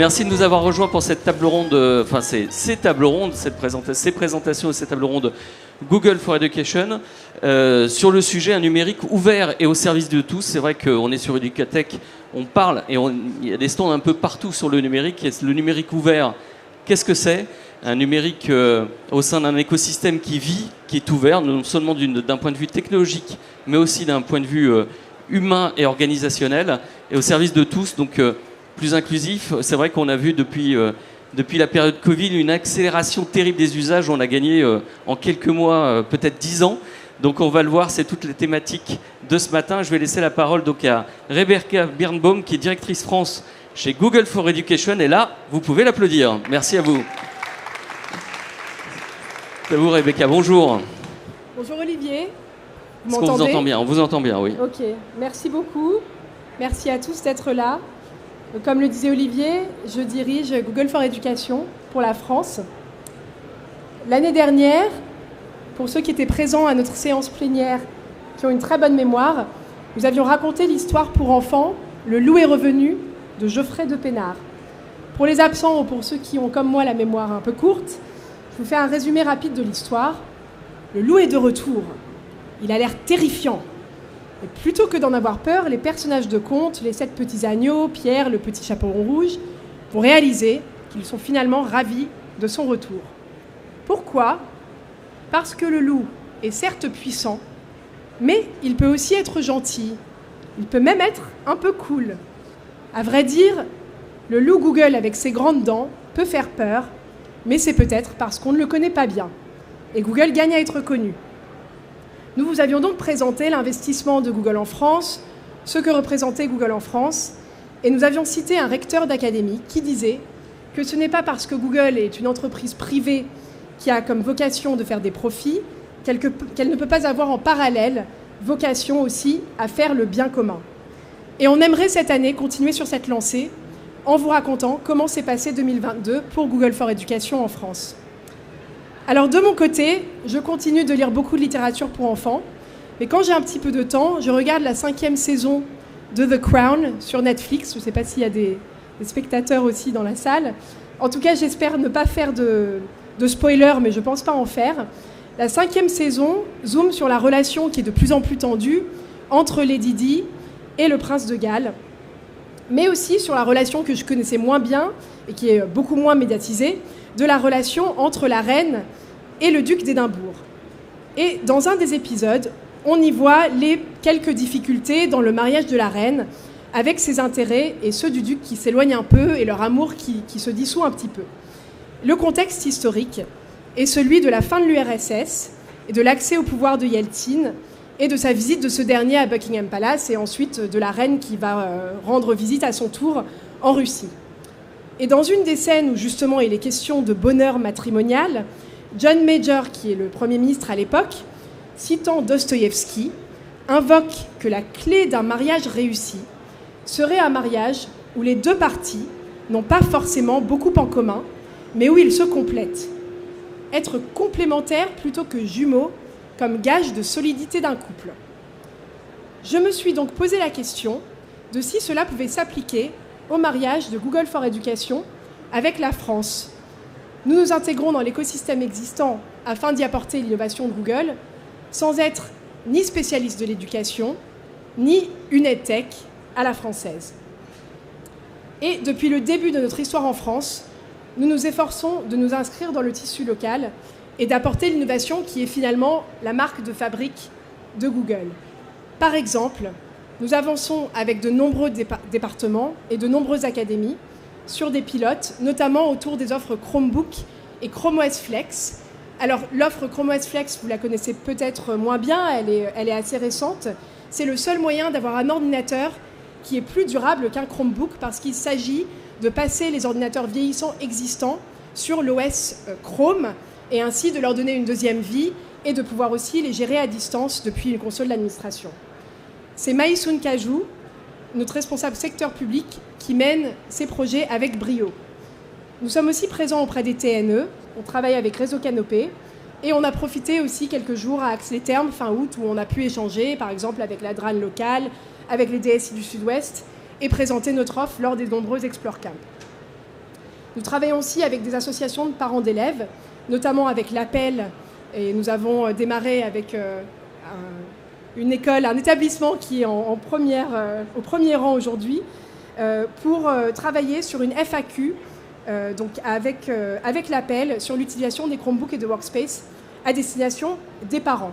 Merci de nous avoir rejoints pour cette table ronde, enfin ces tables rondes, ces présentations et ces tables rondes Google for Education sur le sujet un numérique ouvert et au service de tous. C'est vrai qu'on est sur Educatech, on parle et il y a des stands un peu partout sur le numérique. Et le numérique ouvert, qu'est-ce que c'est ? Un numérique au sein d'un écosystème qui vit, qui est ouvert, non seulement d'un point de vue technologique, mais aussi d'un point de vue humain et organisationnel, et au service de tous, donc plus inclusif. C'est vrai qu'on a vu depuis la période Covid une accélération terrible des usages. On a gagné en quelques mois, peut-être 10 ans. Donc on va le voir, c'est toutes les thématiques de ce matin. Je vais laisser la parole donc à Rebecca Birnbaum, qui est directrice France chez Google for Education. Et là, vous pouvez l'applaudir. Merci à vous. C'est à vous, Rebecca. Bonjour. Bonjour Olivier. Est-ce qu'on vous entend bien ? On vous entend bien, oui. Ok, merci beaucoup. Merci à tous d'être là. Comme le disait Olivier, je dirige Google for Education pour la France. L'année dernière, pour ceux qui étaient présents à notre séance plénière, qui ont une très bonne mémoire, nous avions raconté l'histoire pour enfants, Le loup est revenu, de Geoffrey de Pénard. Pour les absents ou pour ceux qui ont comme moi la mémoire un peu courte, je vous fais un résumé rapide de l'histoire. Le loup est de retour. Il a l'air terrifiant. Et plutôt que d'en avoir peur, les personnages de conte, les 7 petits agneaux, Pierre, le petit chaperon rouge, vont réaliser qu'ils sont finalement ravis de son retour. Pourquoi ? Parce que le loup est certes puissant, mais il peut aussi être gentil. Il peut même être un peu cool. À vrai dire, le loup Google avec ses grandes dents peut faire peur, mais c'est peut-être parce qu'on ne le connaît pas bien. Et Google gagne à être connu. Nous vous avions donc présenté l'investissement de Google en France, ce que représentait Google en France, et nous avions cité un recteur d'académie qui disait que ce n'est pas parce que Google est une entreprise privée qui a comme vocation de faire des profits qu'elle ne peut pas avoir en parallèle vocation aussi à faire le bien commun. Et on aimerait cette année continuer sur cette lancée en vous racontant comment s'est passé 2022 pour Google for Education en France. Alors de mon côté, je continue de lire beaucoup de littérature pour enfants, mais quand j'ai un petit peu de temps, je regarde la 5e saison de The Crown sur Netflix. Je ne sais pas s'il y a des spectateurs aussi dans la salle. En tout cas, j'espère ne pas faire de spoiler, mais je ne pense pas en faire. La 5e saison zoome sur la relation qui est de plus en plus tendue entre Lady Di et le prince de Galles, mais aussi sur la relation que je connaissais moins bien et qui est beaucoup moins médiatisée, de la relation entre la reine et le duc d'Édimbourg. Et dans un des épisodes, on y voit les quelques difficultés dans le mariage de la reine, avec ses intérêts et ceux du duc qui s'éloignent un peu et leur amour qui se dissout un petit peu. Le contexte historique est celui de la fin de l'URSS et de l'accès au pouvoir de Yeltsin et de sa visite de ce dernier à Buckingham Palace et ensuite de la reine qui va rendre visite à son tour en Russie. Et dans une des scènes où justement il est question de bonheur matrimonial, John Major, qui est le Premier ministre à l'époque, citant Dostoïevski, invoque que la clé d'un mariage réussi serait un mariage où les deux parties n'ont pas forcément beaucoup en commun, mais où ils se complètent. Être complémentaires plutôt que jumeaux, comme gage de solidité d'un couple. Je me suis donc posé la question de si cela pouvait s'appliquer au mariage de Google for Education avec la France. Nous nous intégrons dans l'écosystème existant afin d'y apporter l'innovation de Google, sans être ni spécialiste de l'éducation, ni une EdTech à la française. Et depuis le début de notre histoire en France, nous nous efforçons de nous inscrire dans le tissu local et d'apporter l'innovation qui est finalement la marque de fabrique de Google. Par exemple, nous avançons avec de nombreux départements et de nombreuses académies sur des pilotes, notamment autour des offres Chromebook et Chrome OS Flex. Alors, l'offre Chrome OS Flex, vous la connaissez peut-être moins bien, elle est assez récente. C'est le seul moyen d'avoir un ordinateur qui est plus durable qu'un Chromebook parce qu'il s'agit de passer les ordinateurs vieillissants existants sur l'OS Chrome et ainsi de leur donner une deuxième vie et de pouvoir aussi les gérer à distance depuis une console d'administration. C'est Maïsoun Kajou, notre responsable secteur public, qui mène ces projets avec brio. Nous sommes aussi présents auprès des TNE, on travaille avec Réseau Canopé, et on a profité aussi quelques jours à Axe les Thermes, fin août, où on a pu échanger, par exemple avec la DRAN locale, avec les DSI du Sud-Ouest, et présenter notre offre lors des nombreux Explore Camp. Nous travaillons aussi avec des associations de parents d'élèves, notamment avec l'Appel, et nous avons démarré avec une école, un établissement qui est au premier rang aujourd'hui, pour travailler sur une FAQ, donc avec l'Appel, sur l'utilisation des Chromebooks et de Workspace à destination des parents.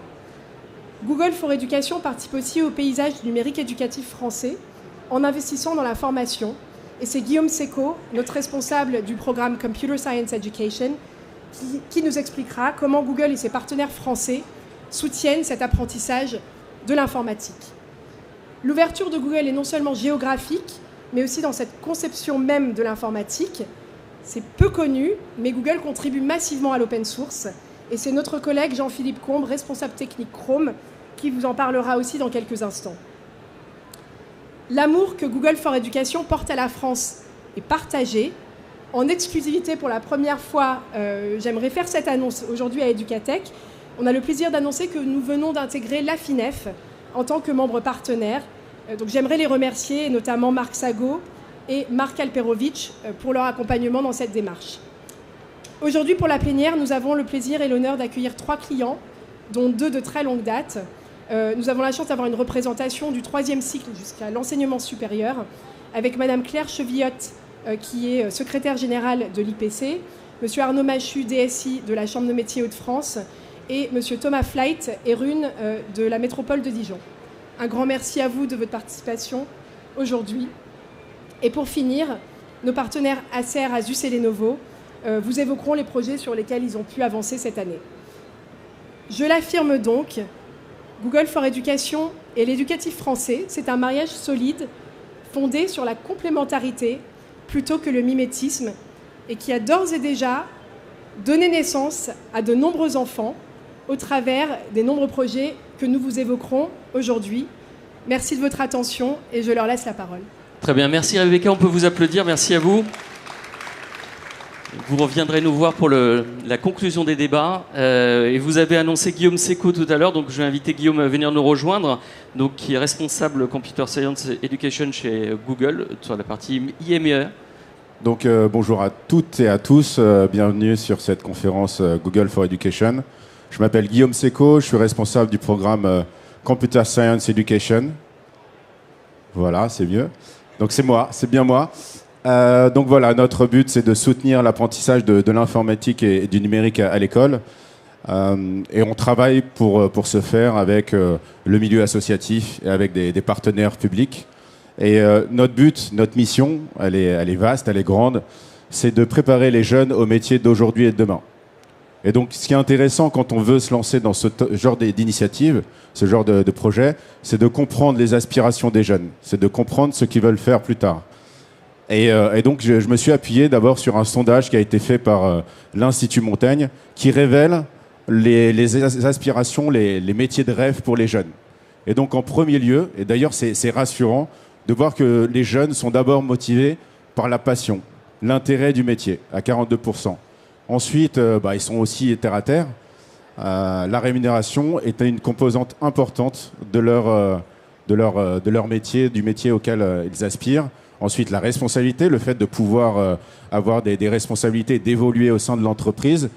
Google for Education participe aussi au paysage numérique éducatif français en investissant dans la formation. Et c'est Guillaume Seco, notre responsable du programme Computer Science Education, qui nous expliquera comment Google et ses partenaires français soutiennent cet apprentissage de l'informatique. L'ouverture de Google est non seulement géographique, mais aussi dans cette conception même de l'informatique. C'est peu connu, mais Google contribue massivement à l'open source. Et c'est notre collègue Jean-Philippe Combe, responsable technique Chrome, qui vous en parlera aussi dans quelques instants. L'amour que Google for Education porte à la France est partagé. En exclusivité pour la première fois, j'aimerais faire cette annonce aujourd'hui à Educatech. On a le plaisir d'annoncer que nous venons d'intégrer l'AFINEF en tant que membre partenaire. Donc j'aimerais les remercier, et notamment Marc Sago et Marc Alperovitch, pour leur accompagnement dans cette démarche. Aujourd'hui, pour la plénière, nous avons le plaisir et l'honneur d'accueillir 3 clients, dont 2 de très longue date. Nous avons la chance d'avoir une représentation du 3e cycle jusqu'à l'enseignement supérieur, avec Madame Claire Chevillotte, qui est secrétaire générale de l'IPC, Monsieur Arnaud Machu, DSI de la Chambre de métiers Hauts-de-France, et Monsieur Thomas Flight, Erune, de la métropole de Dijon. Un grand merci à vous de votre participation aujourd'hui. Et pour finir, nos partenaires Acer, Asus et Lenovo vous évoqueront les projets sur lesquels ils ont pu avancer cette année. Je l'affirme donc, Google for Education et l'éducatif français, c'est un mariage solide, fondé sur la complémentarité plutôt que le mimétisme, et qui a d'ores et déjà donné naissance à de nombreux enfants au travers des nombreux projets que nous vous évoquerons aujourd'hui. Merci de votre attention et je leur laisse la parole. Très bien, merci Rebecca, on peut vous applaudir, merci à vous. Vous reviendrez nous voir pour la conclusion des débats. Et vous avez annoncé Guillaume Seco tout à l'heure, donc je vais inviter Guillaume à venir nous rejoindre, donc, qui est responsable Computer Science Education chez Google, sur la partie IME. Donc bonjour à toutes et à tous, bienvenue sur cette conférence Google for Education. Je m'appelle Guillaume Seco, je suis responsable du programme Computer Science Education. Voilà, c'est mieux. Donc c'est moi, c'est bien moi. Donc voilà, notre but c'est de soutenir l'apprentissage de l'informatique et du numérique à l'école. Et on travaille pour ce faire avec le milieu associatif et avec des partenaires publics. Et notre but, notre mission, elle est vaste, elle est grande, c'est de préparer les jeunes aux métiers d'aujourd'hui et de demain. Et donc ce qui est intéressant quand on veut se lancer dans ce genre d'initiative, ce genre de projet, c'est de comprendre les aspirations des jeunes, c'est de comprendre ce qu'ils veulent faire plus tard. Et donc, je me suis appuyé d'abord sur un sondage qui a été fait par l'Institut Montaigne, qui révèle les aspirations, les métiers de rêve pour les jeunes. Et donc, en premier lieu, et d'ailleurs, c'est rassurant de voir que les jeunes sont d'abord motivés par la passion, l'intérêt du métier, à 42%. Ensuite, ils sont aussi terre à terre. La rémunération est une composante importante de leur métier, du métier auquel ils aspirent. Ensuite, la responsabilité, le fait de pouvoir avoir des responsabilités, d'évoluer au sein de l'entreprise.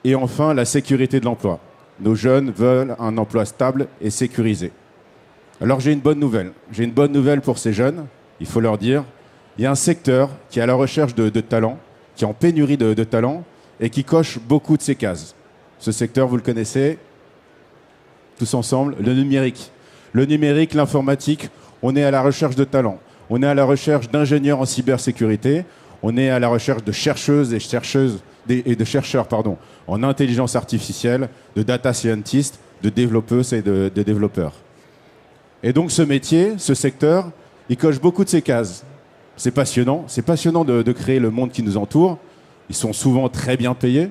Et enfin, la sécurité de l'emploi. Nos jeunes veulent un emploi stable et sécurisé. Alors, j'ai une bonne nouvelle. J'ai une bonne nouvelle pour ces jeunes, il faut leur dire. Il y a un secteur qui est à la recherche de talents, qui est en pénurie de talents et qui coche beaucoup de ces cases. Ce secteur, vous le connaissez tous ensemble, le numérique. Le numérique, l'informatique, on est à la recherche de talents. On est à la recherche d'ingénieurs en cybersécurité. On est à la recherche de chercheuses et de chercheurs en intelligence artificielle, de data scientists, de développeuses et de développeurs. Et donc ce métier, ce secteur, il coche beaucoup de ces cases. C'est passionnant de créer le monde qui nous entoure. Ils sont souvent très bien payés.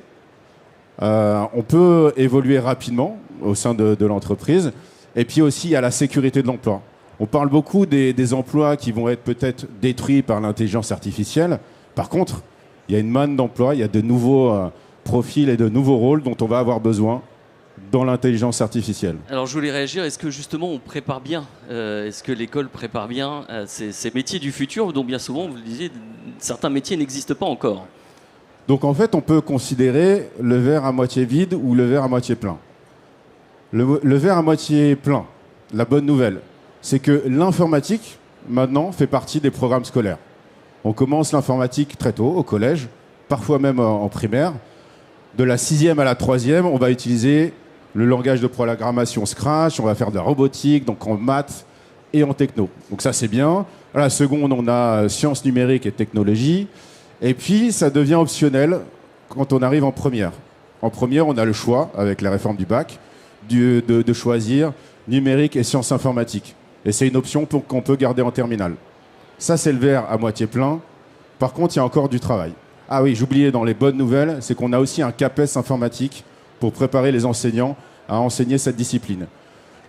On peut évoluer rapidement au sein de l'entreprise. Et puis aussi, il y a la sécurité de l'emploi. On parle beaucoup des emplois qui vont être peut-être détruits par l'intelligence artificielle. Par contre, il y a une manne d'emplois, il y a de nouveaux profils et de nouveaux rôles dont on va avoir besoin dans l'intelligence artificielle. Alors je voulais réagir, est-ce que justement on prépare bien est-ce que l'école prépare bien ces métiers du futur dont bien souvent, vous le disiez, certains métiers n'existent pas encore? Donc en fait, on peut considérer le verre à moitié vide ou le verre à moitié plein. Le verre à moitié plein, la bonne nouvelle, c'est que l'informatique, maintenant, fait partie des programmes scolaires. On commence l'informatique très tôt, au collège, parfois même en primaire. De la 6e à la 3e, on va utiliser le langage de programmation Scratch, on va faire de la robotique, donc en maths et en techno. Donc ça, c'est bien. À la seconde, on a sciences numériques et technologie. Et puis, ça devient optionnel quand on arrive en première. En première, on a le choix, avec la réforme du bac, de choisir numérique et sciences informatiques. Et c'est une option qu'on peut garder en terminale. Ça, c'est le verre à moitié plein. Par contre, il y a encore du travail. Ah oui, j'oubliais dans les bonnes nouvelles, c'est qu'on a aussi un CAPES informatique pour préparer les enseignants à enseigner cette discipline.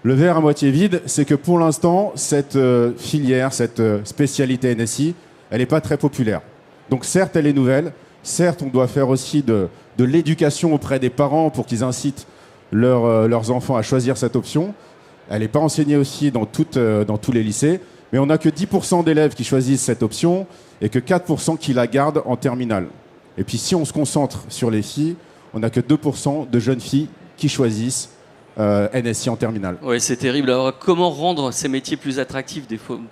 Le verre à moitié vide, c'est que pour l'instant, cette filière, cette spécialité NSI, elle n'est pas très populaire. Donc certes, elle est nouvelle. Certes, on doit faire aussi de l'éducation auprès des parents pour qu'ils incitent leurs enfants à choisir cette option. Elle n'est pas enseignée aussi dans tous les lycées. Mais on n'a que 10% d'élèves qui choisissent cette option et que 4% qui la gardent en terminale. Et puis si on se concentre sur les filles, on n'a que 2% de jeunes filles qui choisissent NSI en terminale. Oui, c'est terrible. Alors, comment rendre ces métiers plus attractifs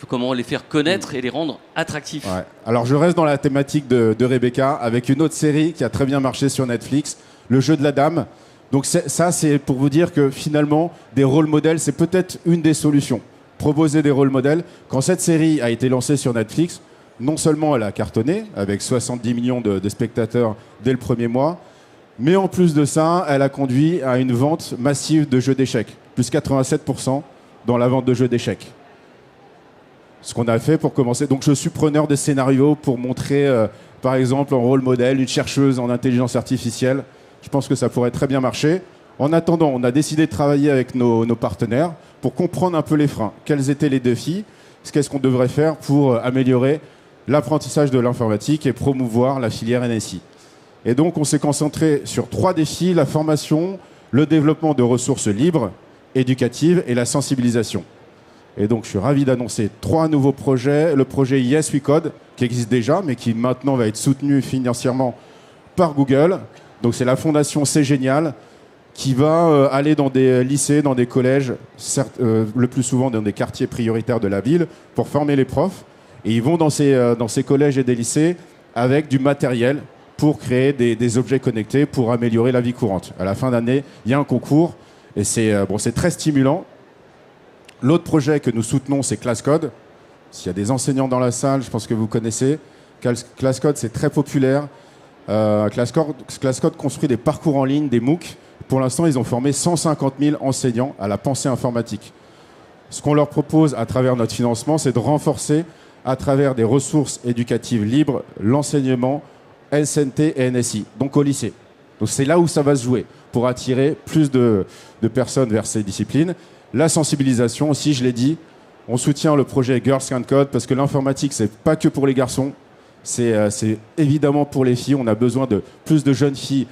comment les faire connaître et les rendre attractifs? Ouais. Alors, je reste dans la thématique de Rebecca avec une autre série qui a très bien marché sur Netflix, Le jeu de la dame. Donc, ça, c'est pour vous dire que finalement, des rôles modèles, c'est peut-être une des solutions. Proposer des rôles modèles. Quand cette série a été lancée sur Netflix, non seulement elle a cartonné avec 70 millions de spectateurs dès le premier mois, mais en plus de ça, elle a conduit à une vente massive de jeux d'échecs, plus 87% dans la vente de jeux d'échecs. Ce qu'on a fait pour commencer. Donc je suis preneur de scénarios pour montrer, par exemple, en rôle modèle, une chercheuse en intelligence artificielle. Je pense que ça pourrait très bien marcher. En attendant, on a décidé de travailler avec nos partenaires pour comprendre un peu les freins. Quels étaient les défis? Qu'est-ce qu'on devrait faire pour améliorer l'apprentissage de l'informatique et promouvoir la filière NSI? Et donc, on s'est concentré sur 3 défis, la formation, le développement de ressources libres, éducatives et la sensibilisation. Et donc, je suis ravi d'annoncer 3 nouveaux projets. Le projet Yes We Code, qui existe déjà, mais qui maintenant va être soutenu financièrement par Google. Donc, c'est la fondation C'est Génial, qui va aller dans des lycées, dans des collèges, certes, le plus souvent dans des quartiers prioritaires de la ville, pour former les profs. Et ils vont dans ces collèges et des lycées avec du matériel pour créer des objets connectés pour améliorer la vie courante. À la fin d'année, il y a un concours et c'est très stimulant. L'autre projet que nous soutenons, c'est ClassCode. S'il y a des enseignants dans la salle, je pense que vous connaissez. ClassCode, c'est très populaire. ClassCode construit des parcours en ligne, des MOOC. Pour l'instant, ils ont formé 150 000 enseignants à la pensée informatique. Ce qu'on leur propose à travers notre financement, c'est de renforcer à travers des ressources éducatives libres l'enseignement SNT et NSI, donc au lycée. Donc c'est là où ça va se jouer, pour attirer plus de personnes vers ces disciplines. La sensibilisation aussi, je l'ai dit, on soutient le projet Girls Can Code, parce que l'informatique, c'est pas que pour les garçons, c'est évidemment pour les filles. On a besoin de plus de jeunes filles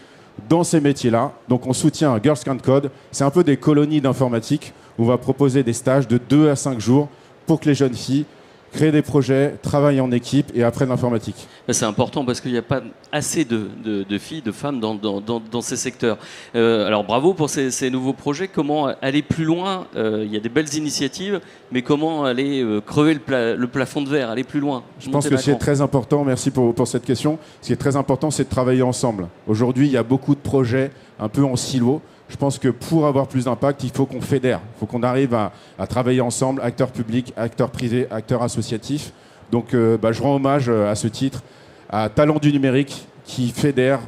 dans ces métiers-là. Donc on soutient Girls Can Code. C'est un peu des colonies d'informatique où on va proposer des stages de 2 à 5 jours pour que les jeunes filles créer des projets, travailler en équipe et apprendre l'informatique. C'est important parce qu'il n'y a pas assez de filles, de femmes dans ces secteurs. Alors bravo pour ces nouveaux projets. Comment aller plus loin? Il y a des belles initiatives, mais comment aller crever le plafond de verre, aller plus loin? Je pense que c'est très important, merci pour cette question. Ce qui est très important, c'est de travailler ensemble. Aujourd'hui, il y a beaucoup de projets un peu en silo. Je pense que pour avoir plus d'impact, il faut qu'on fédère. Il faut qu'on arrive à travailler ensemble, acteurs publics, acteurs privés, acteurs associatifs. Donc je rends hommage à ce titre à Talent du numérique qui fédère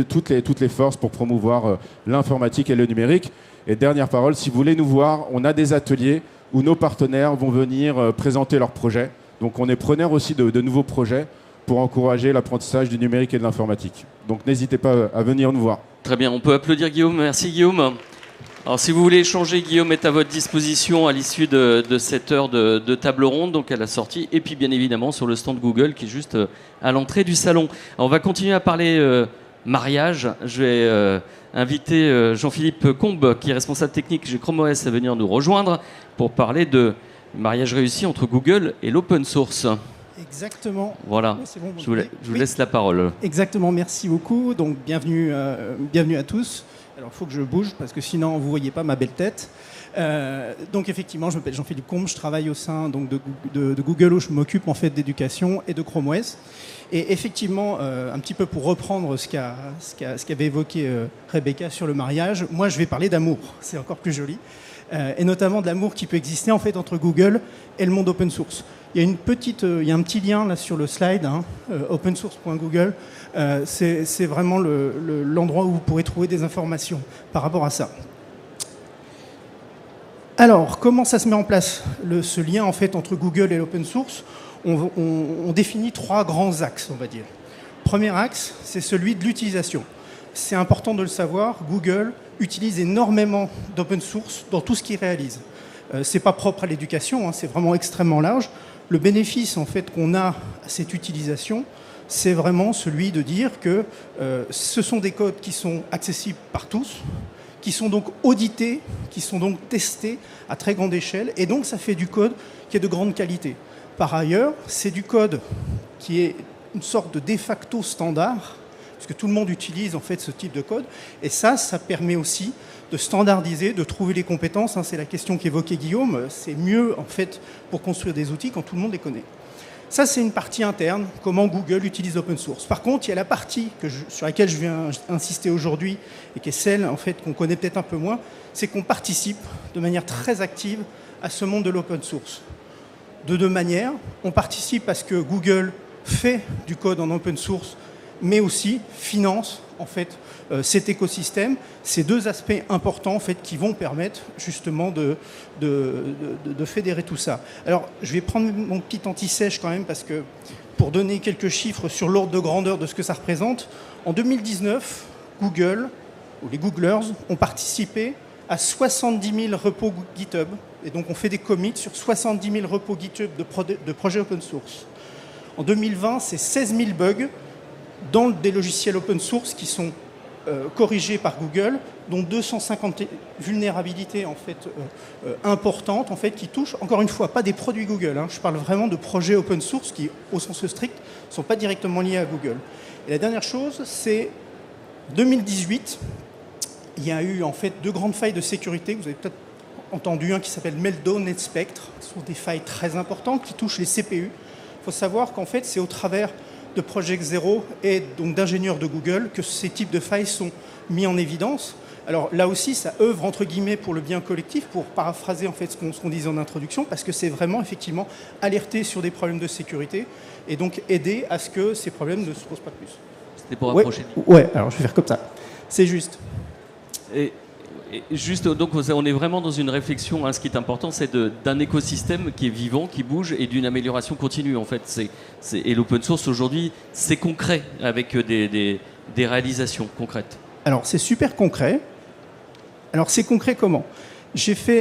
toutes les forces pour promouvoir l'informatique et le numérique. Et dernière parole, si vous voulez nous voir, on a des ateliers où nos partenaires vont venir présenter leurs projets. Donc on est preneur aussi de nouveaux projets pour encourager l'apprentissage du numérique et de l'informatique. Donc n'hésitez pas à venir nous voir. Très bien, on peut applaudir Guillaume. Merci Guillaume. Alors si vous voulez échanger, Guillaume est à votre disposition à l'issue de cette heure de table ronde, donc à la sortie, et puis bien évidemment sur le stand Google qui est juste à l'entrée du salon. Alors, on va continuer à parler mariage. Je vais inviter Jean-Philippe Combe, qui est responsable technique chez Chrome OS, à venir nous rejoindre pour parler de mariage réussi entre Google et l'open source. Exactement. Voilà, Oui, c'est bon, je vous laisse la parole. Exactement, merci beaucoup. Donc bienvenue à tous. Alors il faut que je bouge parce que sinon vous ne voyez pas ma belle tête. Donc effectivement, je m'appelle Jean-Philippe Combe, je travaille au sein donc, de Google où je m'occupe en fait d'éducation et de Chrome OS. Et effectivement, un petit peu pour reprendre ce qu'avait évoqué Rebecca sur le mariage, moi je vais parler d'amour, c'est encore plus joli. Et notamment de l'amour qui peut exister en fait entre Google et le monde open source. Il y a un petit lien là sur le slide, hein, opensource.google. C'est vraiment l'endroit où vous pourrez trouver des informations par rapport à ça. Alors, comment ça se met en place ce lien en fait entre Google et l'open source? On définit 3 grands axes, on va dire. Premier axe, c'est celui de l'utilisation. C'est important de le savoir, Google utilise énormément d'open source dans tout ce qu'il réalise. C'est pas propre à l'éducation, hein, c'est vraiment extrêmement large. Le bénéfice en fait qu'on a à cette utilisation, c'est vraiment celui de dire que ce sont des codes qui sont accessibles par tous, qui sont donc audités, qui sont donc testés à très grande échelle, et donc ça fait du code qui est de grande qualité. Par ailleurs, c'est du code qui est une sorte de facto standard, puisque tout le monde utilise en fait ce type de code, et ça permet aussi de standardiser, de trouver les compétences. Hein, c'est la question qu'évoquait Guillaume. C'est mieux en fait pour construire des outils quand tout le monde les connaît. Ça, c'est une partie interne, comment Google utilise l'open source. Par contre, il y a la partie sur laquelle je viens insister aujourd'hui, et qui est celle en fait, qu'on connaît peut-être un peu moins, c'est qu'on participe de manière très active à ce monde de l'open source. De 2 manières. On participe parce que Google fait du code en open source, mais aussi finance en fait, cet écosystème. Ces 2 aspects importants en fait, qui vont permettre justement de fédérer tout ça. Alors, je vais prendre mon petit anti-sèche quand même, parce que pour donner quelques chiffres sur l'ordre de grandeur de ce que ça représente, en 2019, Google, ou les Googlers, ont participé à 70 000 repos GitHub. Et donc, on fait des commits sur 70 000 repos GitHub de projets open source. En 2020, c'est 16 000 bugs dans des logiciels open source qui sont corrigés par Google, dont 250 vulnérabilités en fait, importantes en fait, qui touchent, encore une fois, pas des produits Google. Hein, je parle vraiment de projets open source qui, au sens strict, ne sont pas directement liés à Google. Et la dernière chose, c'est 2018, il y a eu en fait 2 grandes failles de sécurité. Vous avez peut-être entendu un qui s'appelle Meltdown et Spectre. Ce sont des failles très importantes qui touchent les CPU. Il faut savoir qu'en fait, c'est au travers de Project Zero et donc d'ingénieurs de Google que ces types de failles sont mis en évidence. Alors là aussi, ça œuvre entre guillemets pour le bien collectif, pour paraphraser en fait ce qu'on disait en introduction, parce que c'est vraiment effectivement alerter sur des problèmes de sécurité et donc aider à ce que ces problèmes ne se posent pas plus. C'était pour approcher. Ouais, alors je vais faire comme ça. C'est juste. Et juste, donc on est vraiment dans une réflexion. Hein, ce qui est important, c'est d'un écosystème qui est vivant, qui bouge, et d'une amélioration continue. En fait, et l'open source aujourd'hui, c'est concret avec des réalisations concrètes. Alors c'est super concret. Alors c'est concret comment?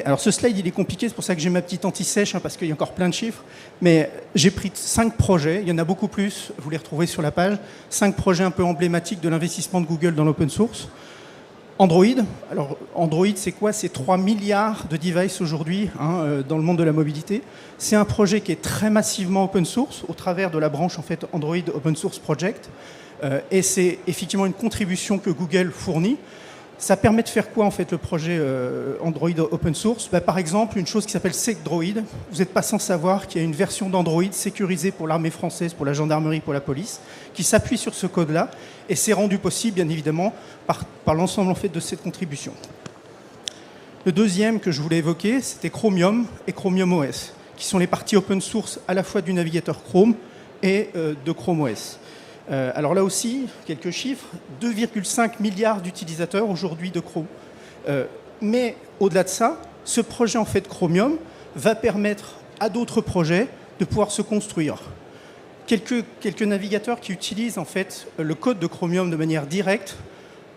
Alors ce slide il est compliqué, c'est pour ça que j'ai ma petite anti-sèche, hein, parce qu'il y a encore plein de chiffres. Mais j'ai pris 5 projets, il y en a beaucoup plus, vous les retrouvez sur la page. 5 projets un peu emblématiques de l'investissement de Google dans l'open source. Android, alors Android c'est quoi? C'est 3 milliards de devices aujourd'hui hein, dans le monde de la mobilité. C'est un projet qui est très massivement open source au travers de la branche en fait, Android Open Source Project. Et c'est effectivement une contribution que Google fournit. Ça permet de faire quoi en fait le projet Android Open Source? Par exemple, une chose qui s'appelle SecDroid. Vous n'êtes pas sans savoir qu'il y a une version d'Android sécurisée pour l'armée française, pour la gendarmerie, pour la police, qui s'appuie sur ce code-là, et c'est rendu possible bien évidemment par l'ensemble en fait de cette contribution. Le deuxième que je voulais évoquer, c'était Chromium et Chromium OS, qui sont les parties open source à la fois du navigateur Chrome et de Chrome OS. Alors là aussi, quelques chiffres, 2,5 milliards d'utilisateurs aujourd'hui de Chrome. Mais au-delà de ça, ce projet en fait Chromium va permettre à d'autres projets de pouvoir se construire. Quelques navigateurs qui utilisent en fait le code de Chromium de manière directe,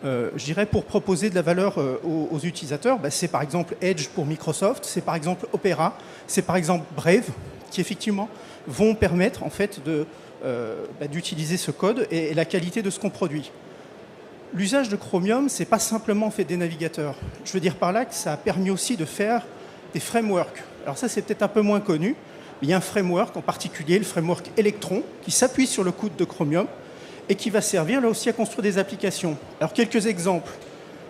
je dirais pour proposer de la valeur aux utilisateurs, c'est par exemple Edge pour Microsoft, c'est par exemple Opera, c'est par exemple Brave, qui effectivement vont permettre en fait d'utiliser ce code et la qualité de ce qu'on produit. L'usage de Chromium, c'est pas simplement fait des navigateurs. Je veux dire par là que ça a permis aussi de faire des frameworks. Alors ça, c'est peut-être un peu moins connu, Il y a un framework, en particulier le framework Electron, qui s'appuie sur le code de Chromium et qui va servir là aussi à construire des applications. Alors quelques exemples.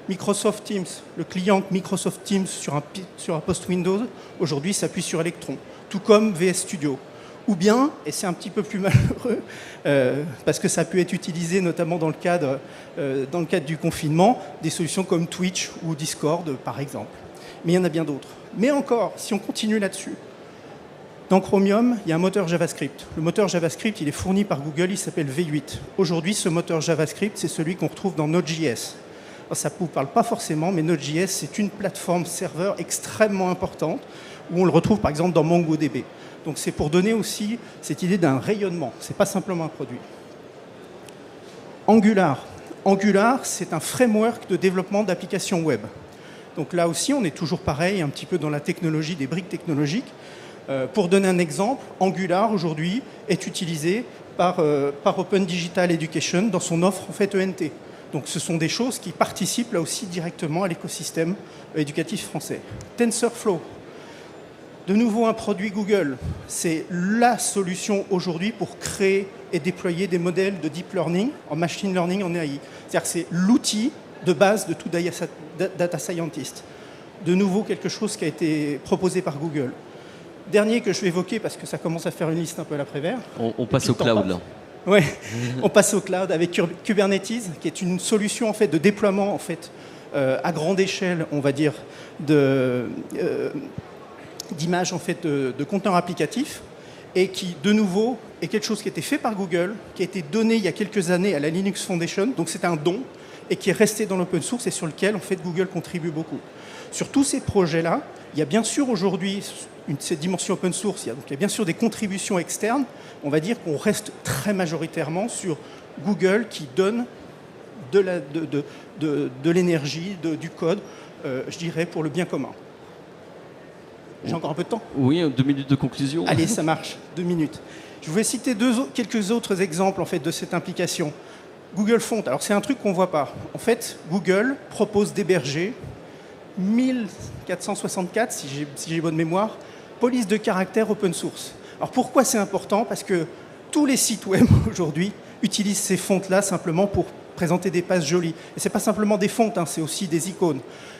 Microsoft Teams, le client Microsoft Teams sur un post Windows, aujourd'hui s'appuie sur Electron, tout comme VS Studio. Ou bien, et c'est un petit peu plus malheureux, parce que ça peut être utilisé notamment dans le cadre du confinement, des solutions comme Twitch ou Discord, par exemple. Mais il y en a bien d'autres. Mais encore, si on continue là-dessus, dans Chromium, il y a un moteur JavaScript. Le moteur JavaScript, il est fourni par Google, il s'appelle V8. Aujourd'hui, ce moteur JavaScript, c'est celui qu'on retrouve dans Node.js. Ça ne vous parle pas forcément, mais Node.js, c'est une plateforme serveur extrêmement importante, où on le retrouve par exemple dans MongoDB. Donc c'est pour donner aussi cette idée d'un rayonnement, ce n'est pas simplement un produit. Angular. Angular, c'est un framework de développement d'applications web. Donc là aussi, on est toujours pareil, un petit peu dans la technologie, des briques technologiques. Pour donner un exemple, Angular, aujourd'hui, est utilisé par Open Digital Education dans son offre en fait ENT. Donc ce sont des choses qui participent là aussi directement à l'écosystème éducatif français. TensorFlow, de nouveau un produit Google. C'est la solution aujourd'hui pour créer et déployer des modèles de deep learning, en machine learning, en AI. C'est-à-dire que c'est l'outil de base de tout data scientist. De nouveau quelque chose qui a été proposé par Google. Dernier que je vais évoquer parce que ça commence à faire une liste un peu à l'après-vert. On passe au cloud là. Ouais, on passe au cloud avec Kubernetes, qui est une solution en fait de déploiement en fait à grande échelle, on va dire, d'images en fait de conteneurs applicatifs, et qui de nouveau est quelque chose qui a été fait par Google, qui a été donné il y a quelques années à la Linux Foundation, donc c'est un don et qui est resté dans l'open source et sur lequel en fait Google contribue beaucoup. Sur tous ces projets-là, il y a bien sûr aujourd'hui cette dimension open source, il y a bien sûr des contributions externes. On va dire qu'on reste très majoritairement sur Google qui donne de l'énergie, du code, je dirais, pour le bien commun. J'ai encore un peu de temps ? Oui, 2 minutes de conclusion. Allez, ça marche, 2 minutes. Je voulais citer quelques autres exemples en fait, de cette implication. Google Font, alors c'est un truc qu'on ne voit pas. En fait, Google propose d'héberger 1464, si j'ai bonne mémoire, polices de caractère open source. Alors pourquoi c'est important ? Parce que tous les sites web aujourd'hui utilisent ces fontes-là simplement pour présenter des pages jolies. Et ce n'est pas simplement des fontes, hein, c'est aussi des icônes.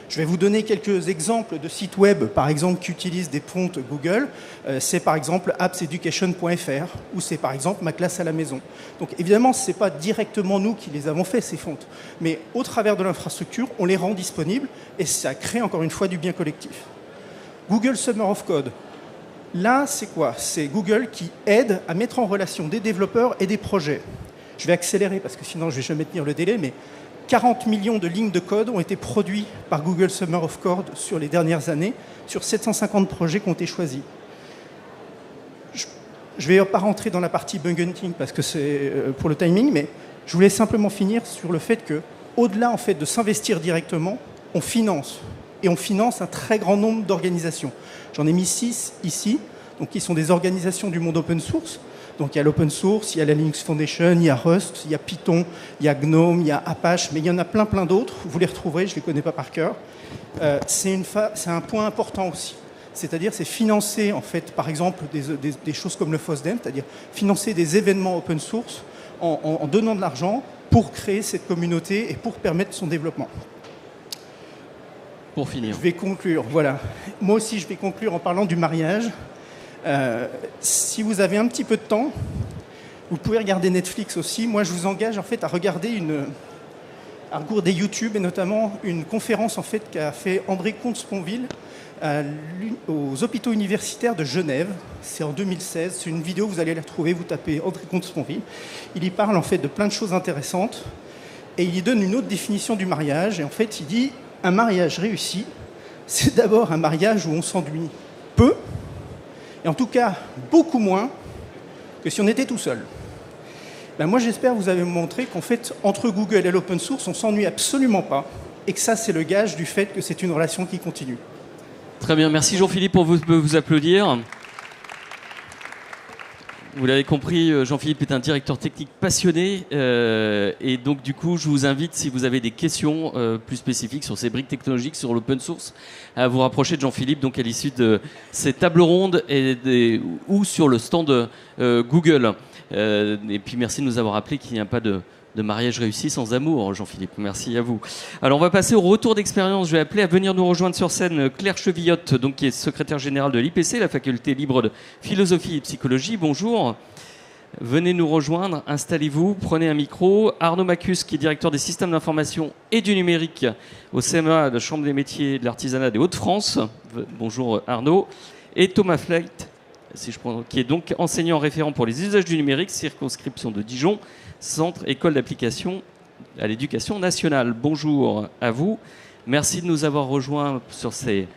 Je vais vous donner quelques exemples de sites web, par exemple, qui utilisent des fontes Google. C'est par exemple appseducation.fr ou c'est par exemple Ma classe à la maison. Donc évidemment, ce n'est pas directement nous qui les avons fait, ces fontes. Mais au travers de l'infrastructure, on les rend disponibles et ça crée encore une fois du bien collectif. Google Summer of Code. Là, c'est quoi ? C'est Google qui aide à mettre en relation des développeurs et des projets. Je vais accélérer parce que sinon je ne vais jamais tenir le délai, mais 40 millions de lignes de code ont été produites par Google Summer of Code sur les dernières années, sur 750 projets qui ont été choisis. Je ne vais pas rentrer dans la partie bug hunting parce que c'est pour le timing, mais je voulais simplement finir sur le fait qu'au-delà en fait, de s'investir directement, on finance. Et on finance un très grand nombre d'organisations. J'en ai mis 6 ici, donc qui sont des organisations du monde open source. Donc il y a l'open source, il y a la Linux Foundation, il y a Rust, il y a Python, il y a GNOME, il y a Apache, mais il y en a plein d'autres. Vous les retrouverez, je ne les connais pas par cœur. C'est un point important aussi. C'est-à-dire, c'est financer, en fait, par exemple, des choses comme le FOSDEM, c'est-à-dire financer des événements open source en donnant de l'argent pour créer cette communauté et pour permettre son développement. Pour finir. Je vais conclure, voilà. Moi aussi, je vais conclure en parlant du mariage. Si vous avez un petit peu de temps, vous pouvez regarder Netflix aussi. Moi, je vous engage en fait à regarder des YouTube et notamment une conférence en fait qu'a fait André Comte-Sponville aux hôpitaux universitaires de Genève. C'est en 2016. C'est une vidéo, vous allez la trouver. Vous tapez André Comte-Sponville. Il y parle en fait de plein de choses intéressantes et il y donne une autre définition du mariage. Et en fait, il dit un mariage réussi, c'est d'abord un mariage où on s'ennuie peu. Et en tout cas, beaucoup moins que si on était tout seul. Ben moi, j'espère que vous avez montré qu'en fait, entre Google et l'open source, on ne s'ennuie absolument pas. Et que ça, c'est le gage du fait que c'est une relation qui continue. Très bien. Merci Jean-Philippe pour vous applaudir. Vous l'avez compris, Jean-Philippe est un directeur technique passionné et donc du coup je vous invite, si vous avez des questions plus spécifiques sur ces briques technologiques, sur l'open source, à vous rapprocher de Jean-Philippe donc à l'issue de ces tables rondes ou sur le stand Google. Et puis merci de nous avoir rappelé qu'il n'y a pas de mariage réussi sans amour, Jean-Philippe. Merci à vous. Alors on va passer au retour d'expérience. Je vais appeler à venir nous rejoindre sur scène Claire Chevillotte, donc, qui est secrétaire générale de l'IPC, la faculté libre de philosophie et psychologie. Bonjour. Venez nous rejoindre, installez-vous, prenez un micro. Arnaud Macus, qui est directeur des systèmes d'information et du numérique au CMA, la Chambre des métiers et de l'artisanat des Hauts-de-France. Bonjour Arnaud. Et Thomas Fleit, qui est donc enseignant référent pour les usages du numérique, circonscription de Dijon, Centre École d'application à l'éducation nationale. Bonjour à vous. Merci de nous avoir rejoints sur ces...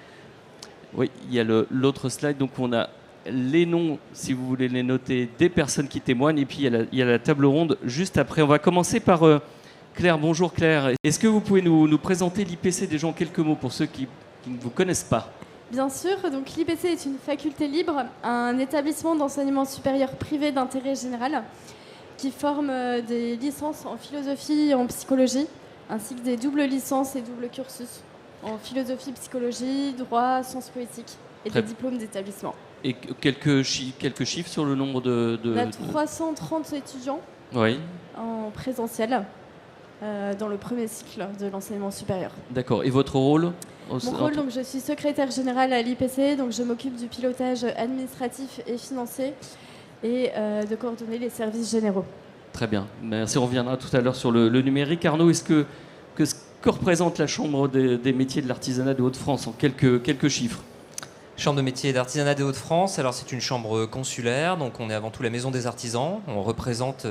Oui, il y a l'autre slide. Donc on a les noms, si vous voulez les noter, des personnes qui témoignent. Et puis il y a la table ronde juste après. On va commencer par Claire. Bonjour Claire. Est-ce que vous pouvez nous présenter l'IPC déjà en quelques mots pour ceux qui ne vous connaissent pas? Bien sûr, donc l'IPC est une faculté libre, un établissement d'enseignement supérieur privé d'intérêt général qui forme des licences en philosophie et en psychologie, ainsi que des doubles licences et doubles cursus en philosophie, psychologie, droit, sciences politiques et des diplômes d'établissement. Et quelques chiffres sur le nombre de... On a 330 étudiants en présentiel dans le premier cycle de l'enseignement supérieur. D'accord. Et votre rôle? Mon rôle, donc, je suis secrétaire générale à l'IPC, donc je m'occupe du pilotage administratif et financier et de coordonner les services généraux. Très bien. Merci. On reviendra tout à l'heure sur le numérique. Arnaud, est-ce que représente la Chambre des métiers de l'artisanat des Hauts-de-France en quelques chiffres? Chambre de métiers et d'artisanat des Hauts-de-France, alors c'est une chambre consulaire, donc on est avant tout la maison des artisans. On représente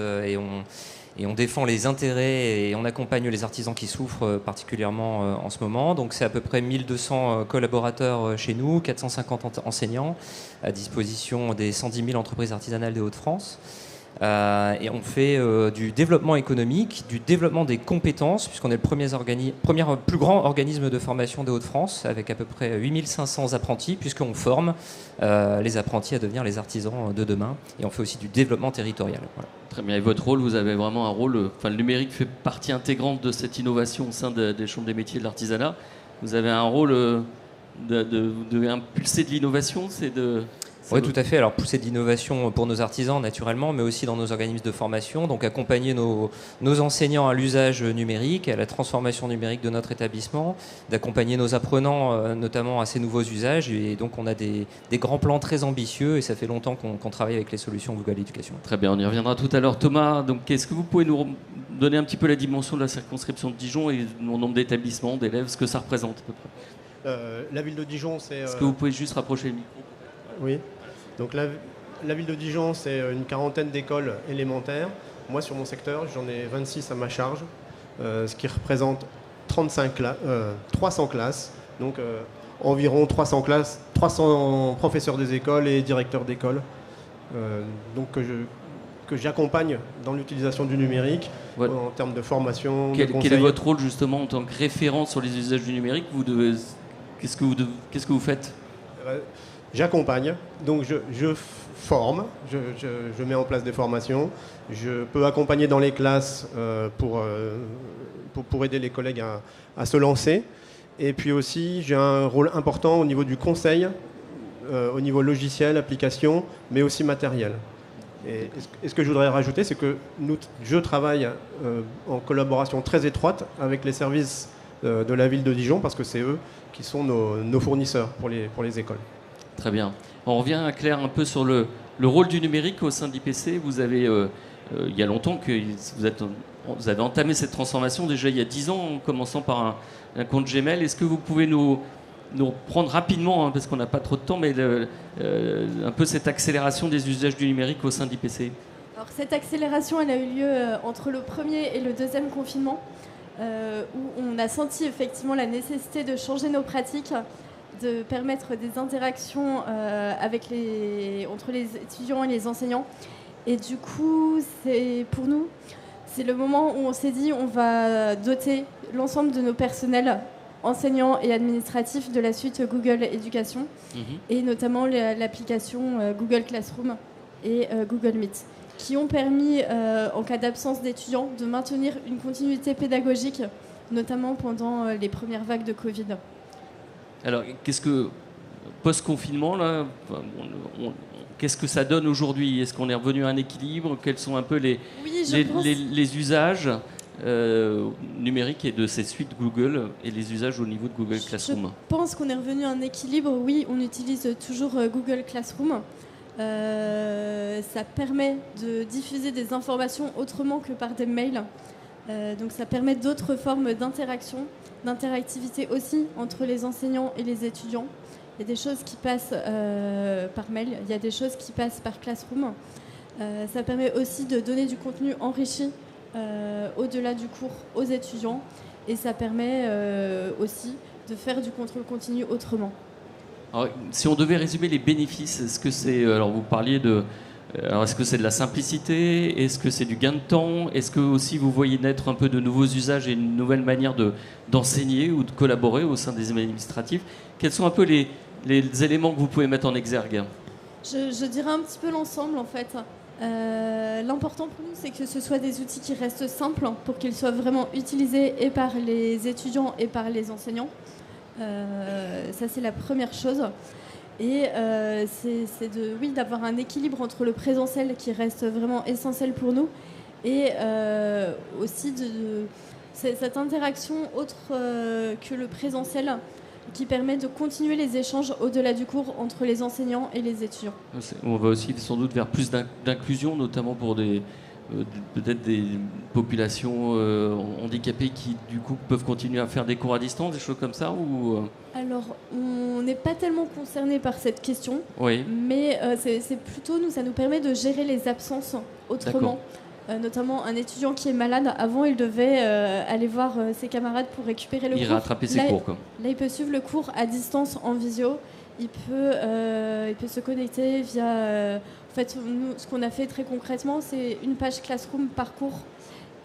et on défend les intérêts et on accompagne les artisans qui souffrent particulièrement en ce moment. Donc c'est à peu près 1200 collaborateurs chez nous, 450 enseignants à disposition des 110 000 entreprises artisanales des Hauts-de-France. Et on fait du développement économique, du développement des compétences, puisqu'on est le premier plus grand organisme de formation des Hauts-de-France, avec à peu près 8500 apprentis, puisqu'on forme les apprentis à devenir les artisans de demain. Et on fait aussi du développement territorial. Voilà. Très bien. Et votre rôle, vous avez vraiment un rôle... le numérique fait partie intégrante de cette innovation au sein des chambres des métiers de l'artisanat. Vous avez un rôle d'impulser de l'innovation, Oui, tout à fait. Alors, pousser de l'innovation pour nos artisans, naturellement, mais aussi dans nos organismes de formation. Donc, accompagner nos enseignants à l'usage numérique, à la transformation numérique de notre établissement, d'accompagner nos apprenants, notamment à ces nouveaux usages. Et donc, on a des grands plans très ambitieux et ça fait longtemps qu'on travaille avec les solutions Google Éducation. Très bien, on y reviendra tout à l'heure. Thomas, donc, est-ce que vous pouvez nous donner un petit peu la dimension de la circonscription de Dijon et le nombre d'établissements, d'élèves, ce que ça représente à peu près? La ville de Dijon, c'est... Est-ce que vous pouvez juste rapprocher le micro? Oui. Donc la ville de Dijon, c'est une quarantaine d'écoles élémentaires. Moi, sur mon secteur, j'en ai 26 à ma charge, ce qui représente 300 classes. Donc environ 300 classes, 300 professeurs des écoles et directeurs d'école. Donc que j'accompagne dans l'utilisation du numérique, en termes de formation, de conseils. Quel est votre rôle justement en tant que référent sur les usages du numérique? Qu'est-ce que vous faites? J'accompagne, donc je forme, je mets en place des formations, je peux accompagner dans les classes pour aider les collègues à se lancer. Et puis aussi, j'ai un rôle important au niveau du conseil, au niveau logiciel, application, mais aussi matériel. Et ce que je voudrais rajouter, c'est que je travaille en collaboration très étroite avec les services de la ville de Dijon, parce que c'est eux qui sont nos fournisseurs pour les écoles. Très bien. On revient à Claire un peu sur le rôle du numérique au sein de l'IPC. Vous avez, il y a longtemps que vous avez entamé cette transformation, déjà il y a 10 ans, en commençant par un compte Gmail. Est-ce que vous pouvez nous reprendre rapidement, parce qu'on n'a pas trop de temps, mais un peu cette accélération des usages du numérique au sein de l'IPC? Alors cette accélération, elle a eu lieu entre le premier et le deuxième confinement, où on a senti effectivement la nécessité de changer nos pratiques, de permettre des interactions entre les étudiants et les enseignants. Et du coup, pour nous, c'est le moment où on s'est dit on va doter l'ensemble de nos personnels enseignants et administratifs de la suite Google Éducation, et notamment l'application Google Classroom et Google Meet, qui ont permis, en cas d'absence d'étudiants, de maintenir une continuité pédagogique, notamment pendant les premières vagues de Covid. Alors, qu'est-ce que, post-confinement, là, qu'est-ce que ça donne aujourd'hui? Est-ce qu'on est revenu à un équilibre? Quels sont un peu les usages numériques et de ces suites Google et les usages au niveau de Google Classroom? Je pense qu'on est revenu à un équilibre. Oui, on utilise toujours Google Classroom. Ça permet de diffuser des informations autrement que par des mails. Donc ça permet d'autres formes d'interaction, d'interactivité aussi entre les enseignants et les étudiants. Il y a des choses qui passent par mail, il y a des choses qui passent par Classroom. Ça permet aussi de donner du contenu enrichi au-delà du cours aux étudiants, et ça permet aussi de faire du contrôle continu autrement. Alors, si on devait résumer les bénéfices, est-ce que c'est, alors vous parliez de, alors est-ce que c'est de la simplicité, est-ce que c'est du gain de temps, est-ce que aussi vous voyez naître un peu de nouveaux usages et une nouvelle manière d'enseigner ou de collaborer au sein des administratifs? Quels sont un peu les éléments que vous pouvez mettre en exergue? Je dirais un petit peu l'ensemble en fait. L'important pour nous, c'est que ce soit des outils qui restent simples pour qu'ils soient vraiment utilisés et par les étudiants et par les enseignants. Ça, c'est la première chose. Et c'est d'avoir un équilibre entre le présentiel qui reste vraiment essentiel pour nous et aussi cette interaction autre que le présentiel qui permet de continuer les échanges au-delà du cours entre les enseignants et les étudiants. On va aussi sans doute vers plus d'inclusion, notamment pour peut-être des populations handicapées qui du coup peuvent continuer à faire des cours à distance, des choses comme ça ou Alors, on n'est pas tellement concerné par cette question, oui. Mais c'est plutôt ça nous permet de gérer les absences autrement. Notamment un étudiant qui est malade, avant il devait aller voir ses camarades pour récupérer le cours. Il rattraper ses cours quoi. Là il peut suivre le cours à distance en visio, il peut se connecter via... en fait, nous, ce qu'on a fait très concrètement, c'est une page Classroom par cours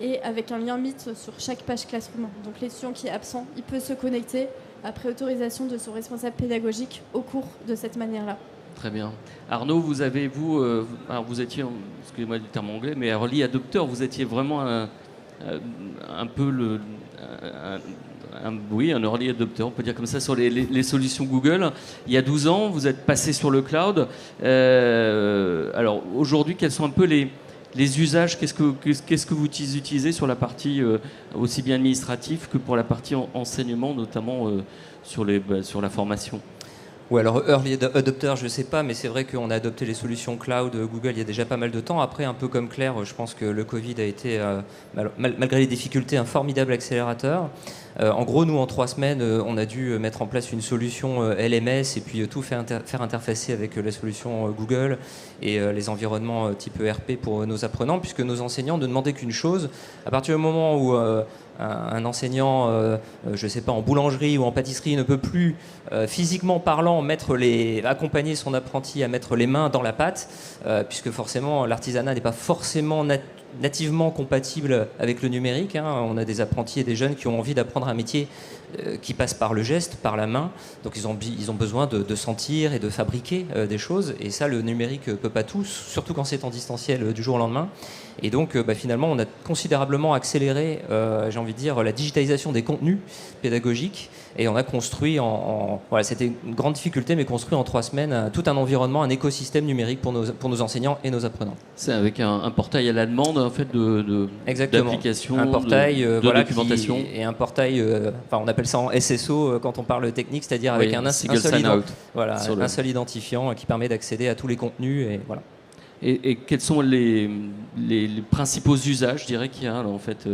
et avec un lien Meet sur chaque page Classroom. Donc l'étudiant qui est absent, il peut se connecter après autorisation de son responsable pédagogique au cours de cette manière-là. Très bien. Arnaud, vous alors vous étiez, excusez-moi du terme anglais, mais early adopter, vous étiez vraiment un peu un early adopter, on peut dire comme ça, sur les solutions Google. Il y a 12 ans, vous êtes passé sur le cloud. Alors aujourd'hui, quels sont un peu les usages? Qu'est-ce que vous utilisez sur la partie aussi bien administrative que pour la partie enseignement, notamment sur la formation? Ou alors early adopter, je ne sais pas, mais c'est vrai qu'on a adopté les solutions cloud Google il y a déjà pas mal de temps. Après, un peu comme Claire, je pense que le Covid a été, malgré les difficultés, un formidable accélérateur. En gros, nous, en 3 semaines, on a dû mettre en place une solution LMS et puis tout faire interfacer avec la solution Google et les environnements type ERP pour nos apprenants, puisque nos enseignants ne demandaient qu'une chose. À partir du moment où un enseignant, je ne sais pas, en boulangerie ou en pâtisserie ne peut plus, physiquement parlant, accompagner son apprenti à mettre les mains dans la pâte, puisque forcément l'artisanat n'est pas forcément nativement compatible avec le numérique. On a des apprentis et des jeunes qui ont envie d'apprendre un métier qui passe par le geste, par la main. Donc ils ont besoin de sentir et de fabriquer des choses. Et ça, le numérique ne peut pas tout, surtout quand c'est en distanciel du jour au lendemain. Et donc finalement, on a considérablement accéléré, j'ai envie de dire, la digitalisation des contenus pédagogiques. Et on a construit voilà, c'était une grande difficulté, mais construit en 3 semaines tout un environnement, un écosystème numérique pour nos enseignants et nos apprenants. C'est avec un portail à la demande en fait d'application, un portail de documentation et un portail. On appelle ça en SSO quand on parle technique, c'est-à-dire avec un seul identifiant qui permet d'accéder à tous les contenus et voilà. Et quels sont les principaux usages, je dirais, qu'il y a là, en fait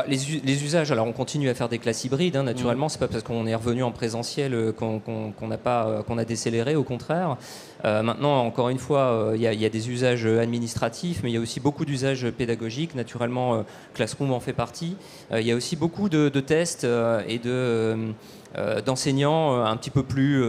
les usages, alors on continue à faire des classes hybrides, naturellement, c'est pas parce qu'on est revenu en présentiel qu'on a décéléré, au contraire. Maintenant, encore une fois, il y a des usages administratifs, mais il y a aussi beaucoup d'usages pédagogiques. Naturellement, Classroom en fait partie. Il y a aussi beaucoup de tests et d'enseignants un petit peu plus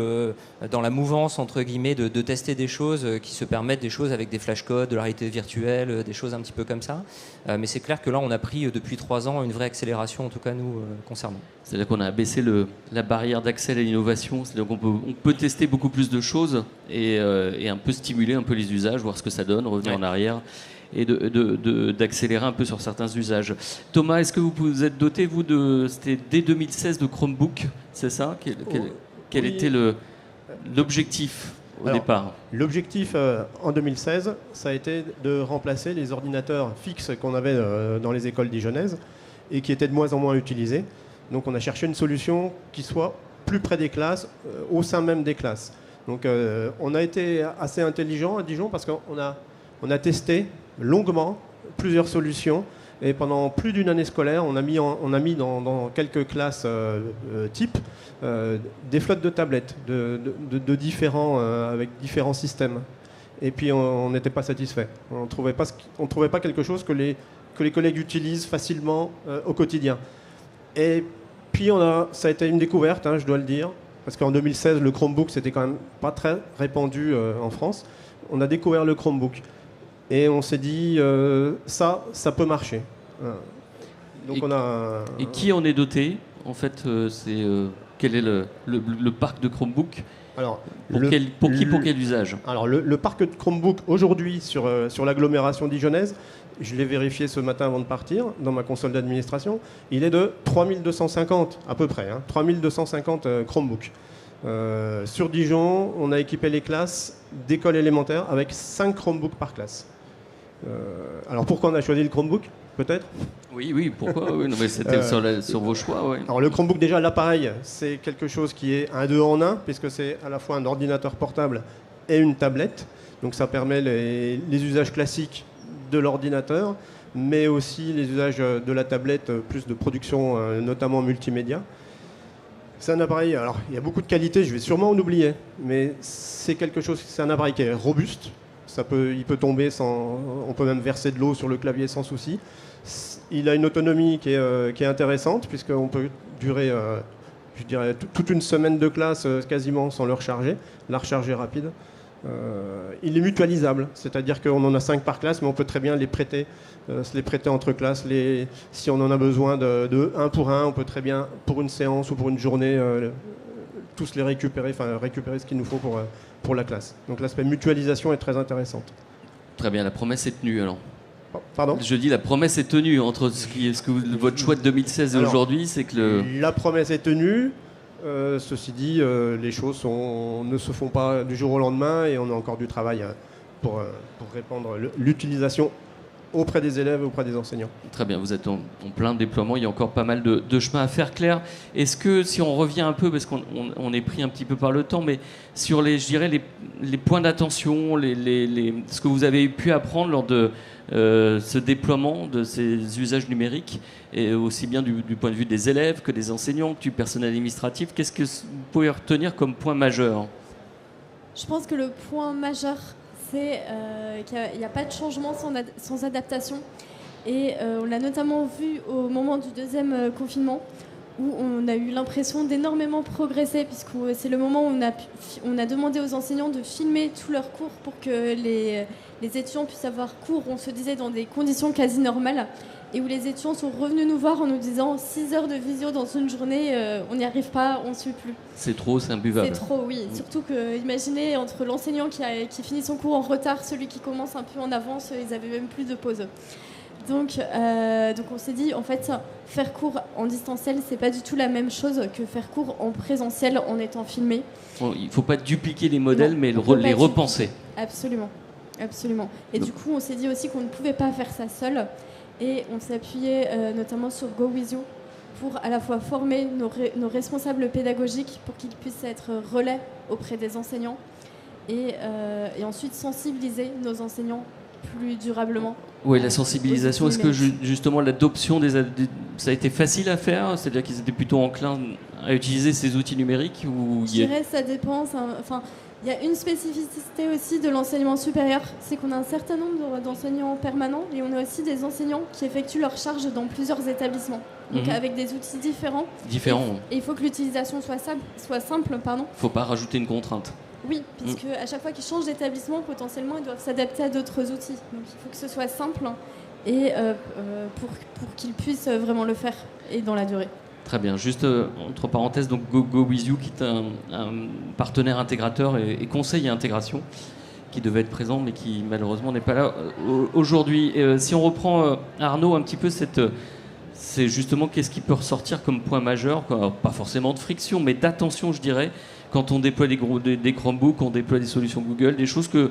dans la mouvance, entre guillemets, de tester des choses qui se permettent des choses avec des flashcodes, de la réalité virtuelle, des choses un petit peu comme ça. Mais c'est clair que là, on a pris depuis 3 ans une vraie accélération, en tout cas nous, concernant. C'est-à-dire qu'on a abaissé la barrière d'accès à l'innovation, c'est-à-dire qu'on peut tester beaucoup plus de choses et un peu stimuler un peu les usages, voir ce que ça donne, revenir en arrière et d'accélérer un peu sur certains usages. Thomas, est-ce que vous êtes doté, vous, c'était dès 2016 de Chromebook, c'est ça? Quel était l'objectif au départ? L'objectif en 2016, ça a été de remplacer les ordinateurs fixes qu'on avait dans les écoles dijonnaises et qui étaient de moins en moins utilisés. Donc on a cherché une solution qui soit plus près des classes, au sein même des classes. Donc on a été assez intelligent à Dijon parce qu'on a testé longuement plusieurs solutions et pendant plus d'une année scolaire, on a mis dans quelques classes types des flottes de tablettes de différents, avec différents systèmes. Et puis on n'était pas satisfait. On trouvait pas quelque chose que les collègues utilisent facilement au quotidien. Et puis ça a été une découverte, je dois le dire, parce qu'en 2016, le Chromebook, c'était quand même pas très répandu en France. On a découvert le Chromebook. Et on s'est dit, ça peut marcher. Donc et qui en est doté? En fait, quel est le parc de Chromebook? Alors, pour quel usage? Alors, le parc de Chromebook, aujourd'hui, sur l'agglomération dijonnaise, je l'ai vérifié ce matin avant de partir, dans ma console d'administration, il est de 3250 à peu près, 3250 Chromebooks. Sur Dijon, on a équipé les classes d'école élémentaire avec 5 Chromebooks par classe. Alors pourquoi on a choisi le Chromebook, peut-être? Oui, pourquoi? Oui, non, mais c'était sur vos choix. Oui. Alors le Chromebook, déjà, l'appareil, c'est quelque chose qui est un 2 en 1, puisque c'est à la fois un ordinateur portable et une tablette. Donc ça permet les usages classiques de l'ordinateur, mais aussi les usages de la tablette, plus de production, notamment multimédia. C'est un appareil, alors il y a beaucoup de qualités, je vais sûrement en oublier, mais c'est un appareil qui est robuste. Il peut tomber on peut même verser de l'eau sur le clavier sans souci. Il a une autonomie qui est intéressante, puisqu'on peut durer, je dirais, toute une semaine de classe quasiment sans le recharger. La recharge est rapide. Il est mutualisable, c'est-à-dire qu'on en a 5 par classe, mais on peut très bien se les prêter entre classes. Si on en a besoin de 1 pour 1, on peut très bien, pour une séance ou pour une journée, tous les récupérer ce qu'il nous faut pour la classe. Donc l'aspect mutualisation est très intéressant. Très bien, la promesse est tenue alors. Pardon ? Je dis la promesse est tenue entre votre choix de 2016 et aujourd'hui, c'est que la promesse est tenue. Ceci dit, les choses ne se font pas du jour au lendemain et on a encore du travail pour répandre l'utilisation auprès des élèves et auprès des enseignants. Très bien, vous êtes en plein déploiement, il y a encore pas mal de chemin à faire. Claire, est-ce que si on revient un peu, parce qu'on est pris un petit peu par le temps, mais sur les points d'attention, ce que vous avez pu apprendre lors de ce déploiement de ces usages numériques, et aussi bien du point de vue des élèves que des enseignants, que du personnel administratif, qu'est-ce que vous pouvez retenir comme point majeur? Je pense que le point majeur, c'est qu'il n'y a pas de changement sans adaptation. Et on l'a notamment vu au moment du deuxième confinement, où on a eu l'impression d'énormément progresser, puisque c'est le moment où on a demandé aux enseignants de filmer tous leurs cours pour que les étudiants puissent avoir cours, on se disait, dans des conditions quasi normales, et où les étudiants sont revenus nous voir en nous disant 6 heures de visio dans une journée, on n'y arrive pas, on ne suit plus. C'est trop, c'est imbuvable. C'est trop, oui. Surtout que, imaginez, entre l'enseignant qui finit son cours en retard, celui qui commence un peu en avance, ils n'avaient même plus de pause. Donc on s'est dit, en fait, faire cours en distanciel, c'est pas du tout la même chose que faire cours en présentiel en étant filmé. Bon, il ne faut pas dupliquer les modèles, mais les repenser. Absolument. Et du coup, on s'est dit aussi qu'on ne pouvait pas faire ça seul. Et on s'est appuyé notamment sur GoWithYou pour à la fois former nos responsables pédagogiques pour qu'ils puissent être relais auprès des enseignants et ensuite sensibiliser nos enseignants plus durablement. Oui, la sensibilisation, est-ce que numériques. justement l'adoption ça a été facile à faire? C'est-à-dire qu'ils étaient plutôt enclins à utiliser ces outils numériques ou Je dirais ça dépend. Enfin, il y a une spécificité aussi de l'enseignement supérieur, c'est qu'on a un certain nombre d'enseignants permanents et on a aussi des enseignants qui effectuent leur charge dans plusieurs établissements, donc avec des outils différents. Et il faut que l'utilisation soit simple. Faut pas rajouter une contrainte. Oui, puisque à chaque fois qu'ils changent d'établissement, potentiellement, ils doivent s'adapter à d'autres outils. Donc il faut que ce soit simple et pour qu'ils puissent vraiment le faire et dans la durée. Très bien. Juste entre parenthèses, donc GoWithYou qui est un partenaire intégrateur et conseil et intégration qui devait être présent mais qui malheureusement n'est pas là aujourd'hui. Si on reprend Arnaud un petit peu c'est justement qu'est-ce qui peut ressortir comme point majeur, quoi. Alors, pas forcément de friction mais d'attention je dirais quand on déploie des Chromebooks, on déploie des solutions Google, des choses que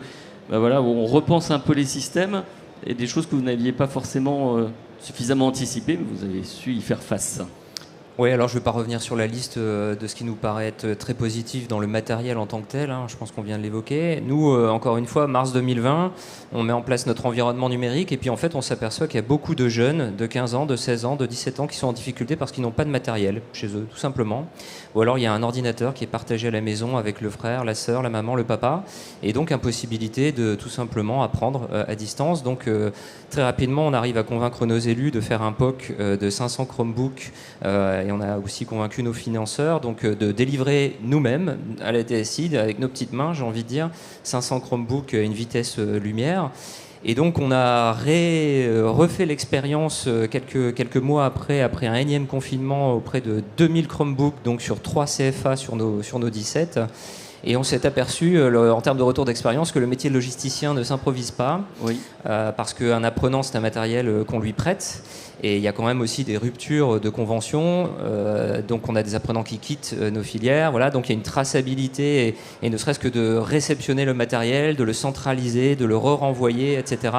voilà, où on repense un peu les systèmes et des choses que vous n'aviez pas forcément suffisamment anticipées mais vous avez su y faire face. Oui, alors je ne vais pas revenir sur la liste de ce qui nous paraît être très positif dans le matériel en tant que tel, hein, je pense qu'on vient de l'évoquer. Nous, encore une fois, mars 2020, on met en place notre environnement numérique et puis en fait on s'aperçoit qu'il y a beaucoup de jeunes de 15 ans, de 16 ans, de 17 ans qui sont en difficulté parce qu'ils n'ont pas de matériel chez eux, tout simplement. Ou alors il y a un ordinateur qui est partagé à la maison avec le frère, la sœur, la maman, le papa, et donc impossibilité de tout simplement apprendre à distance. Donc très rapidement on arrive à convaincre nos élus de faire un POC de 500 Chromebooks et on a aussi convaincu nos financeurs donc, de délivrer nous-mêmes à la DSI, avec nos petites mains, j'ai envie de dire, 500 Chromebooks à une vitesse lumière. Et donc on a refait l'expérience quelques mois après un énième confinement auprès de 2000 Chromebooks, donc sur 3 CFA sur nos 17. Et on s'est aperçu, en termes de retour d'expérience, que le métier de logisticien ne s'improvise pas, parce qu'un apprenant, c'est un matériel qu'on lui prête. Et il y a quand même aussi des ruptures de convention. Donc on a des apprenants qui quittent nos filières. Voilà, donc il y a une traçabilité et ne serait-ce que de réceptionner le matériel, de le centraliser, de le renvoyer, etc.